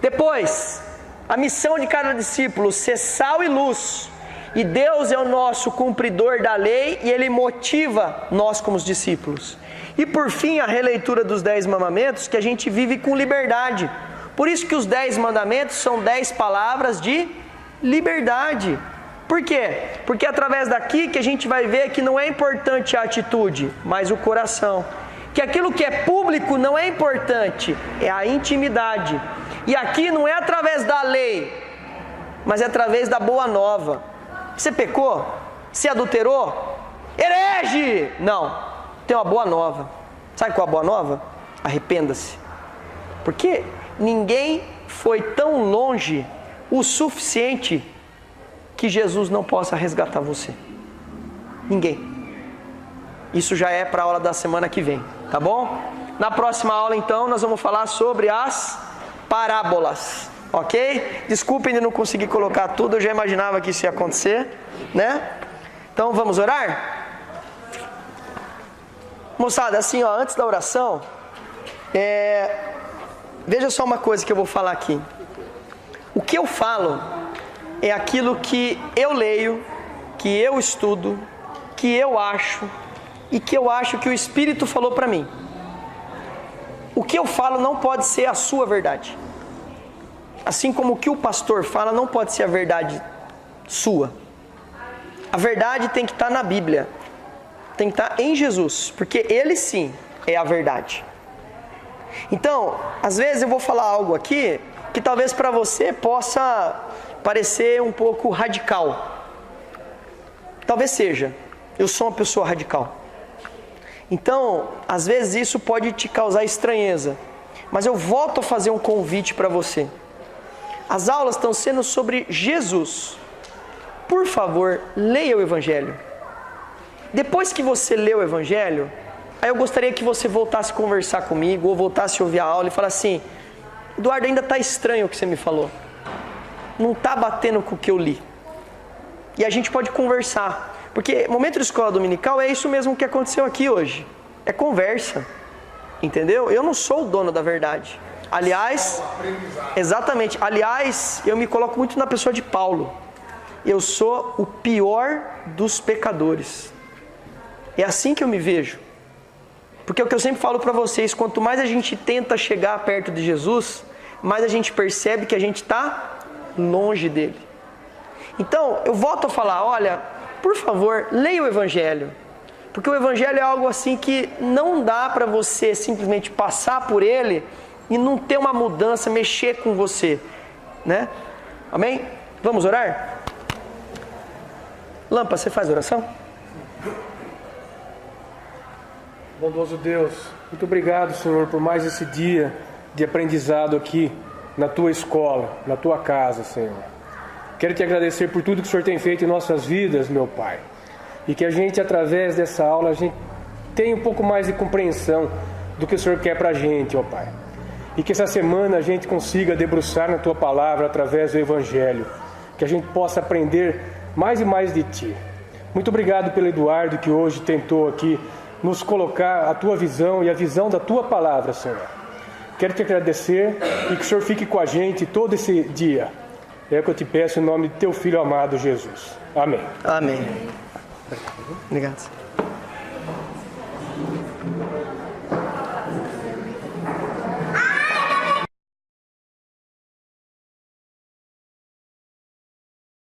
Depois, a missão de cada discípulo: ser sal e luz. E Deus é o nosso cumpridor da lei e Ele motiva nós como os discípulos. E por fim, a releitura dos 10 mandamentos, que a gente vive com liberdade. Por isso que os 10 mandamentos são 10 palavras de liberdade. Por quê? Porque é através daqui que a gente vai ver que não é importante a atitude, mas o coração. Que aquilo que é público não é importante, é a intimidade. E aqui não é através da lei, mas é através da boa nova. Você pecou? Você adulterou? Herege! Não, tem uma boa nova. Sabe qual é a boa nova? Arrependa-se. Porque ninguém foi tão longe o suficiente que Jesus não possa resgatar você. Ninguém. Isso já é para a aula da semana que vem, tá bom? Na próxima aula, então, nós vamos falar sobre as parábolas, ok? Desculpem de não conseguir colocar tudo, eu já imaginava que isso ia acontecer, né? Então, vamos orar? Moçada, assim, ó, antes da oração, veja só uma coisa que eu vou falar aqui. O que eu falo é aquilo que eu leio, que eu estudo, que eu acho e que eu acho que o Espírito falou para mim. O que eu falo não pode ser a sua verdade. Assim como o que o pastor fala não pode ser a verdade sua. A verdade tem que estar na Bíblia. Tem que estar em Jesus, porque Ele sim é a verdade. Então, às vezes eu vou falar algo aqui que talvez para você possa parecer um pouco radical. Talvez seja. Eu sou uma pessoa radical. Então, às vezes isso pode te causar estranheza. Mas eu volto a fazer um convite para você. As aulas estão sendo sobre Jesus. Por favor, leia o Evangelho. Depois que você lê o Evangelho, aí eu gostaria que você voltasse a conversar comigo, ou voltasse a ouvir a aula e falar assim: Eduardo, ainda está estranho o que você me falou. Não está batendo com o que eu li. E a gente pode conversar. Porque momento de escola dominical é isso mesmo que aconteceu aqui hoje. É conversa. Entendeu? Eu não sou o dono da verdade. Aliás, exatamente. Aliás, eu me coloco muito na pessoa de Paulo. Eu sou o pior dos pecadores. É assim que eu me vejo. Porque é o que eu sempre falo para vocês, quanto mais a gente tenta chegar perto de Jesus, mais a gente percebe que a gente está longe dele. Então, eu volto a falar, olha, por favor, leia o Evangelho. Porque o Evangelho é algo assim que não dá para você simplesmente passar por ele e não ter uma mudança, mexer com você, né? Amém? Vamos orar? Lampa, você faz oração? Bondoso Deus, muito obrigado, Senhor, por mais esse dia de aprendizado aqui na Tua escola, na Tua casa, Senhor. Quero Te agradecer por tudo que o Senhor tem feito em nossas vidas, meu Pai. E que a gente, através dessa aula, a gente tenha um pouco mais de compreensão do que o Senhor quer pra gente, ó Pai. E que essa semana a gente consiga debruçar na Tua palavra através do Evangelho. Que a gente possa aprender mais e mais de Ti. Muito obrigado pelo Eduardo, que hoje tentou aqui nos colocar a Tua visão e a visão da Tua palavra, Senhor. Quero Te agradecer e que o Senhor fique com a gente todo esse dia. É o que eu Te peço em nome de Teu Filho amado, Jesus. Amém. Amém. Obrigado.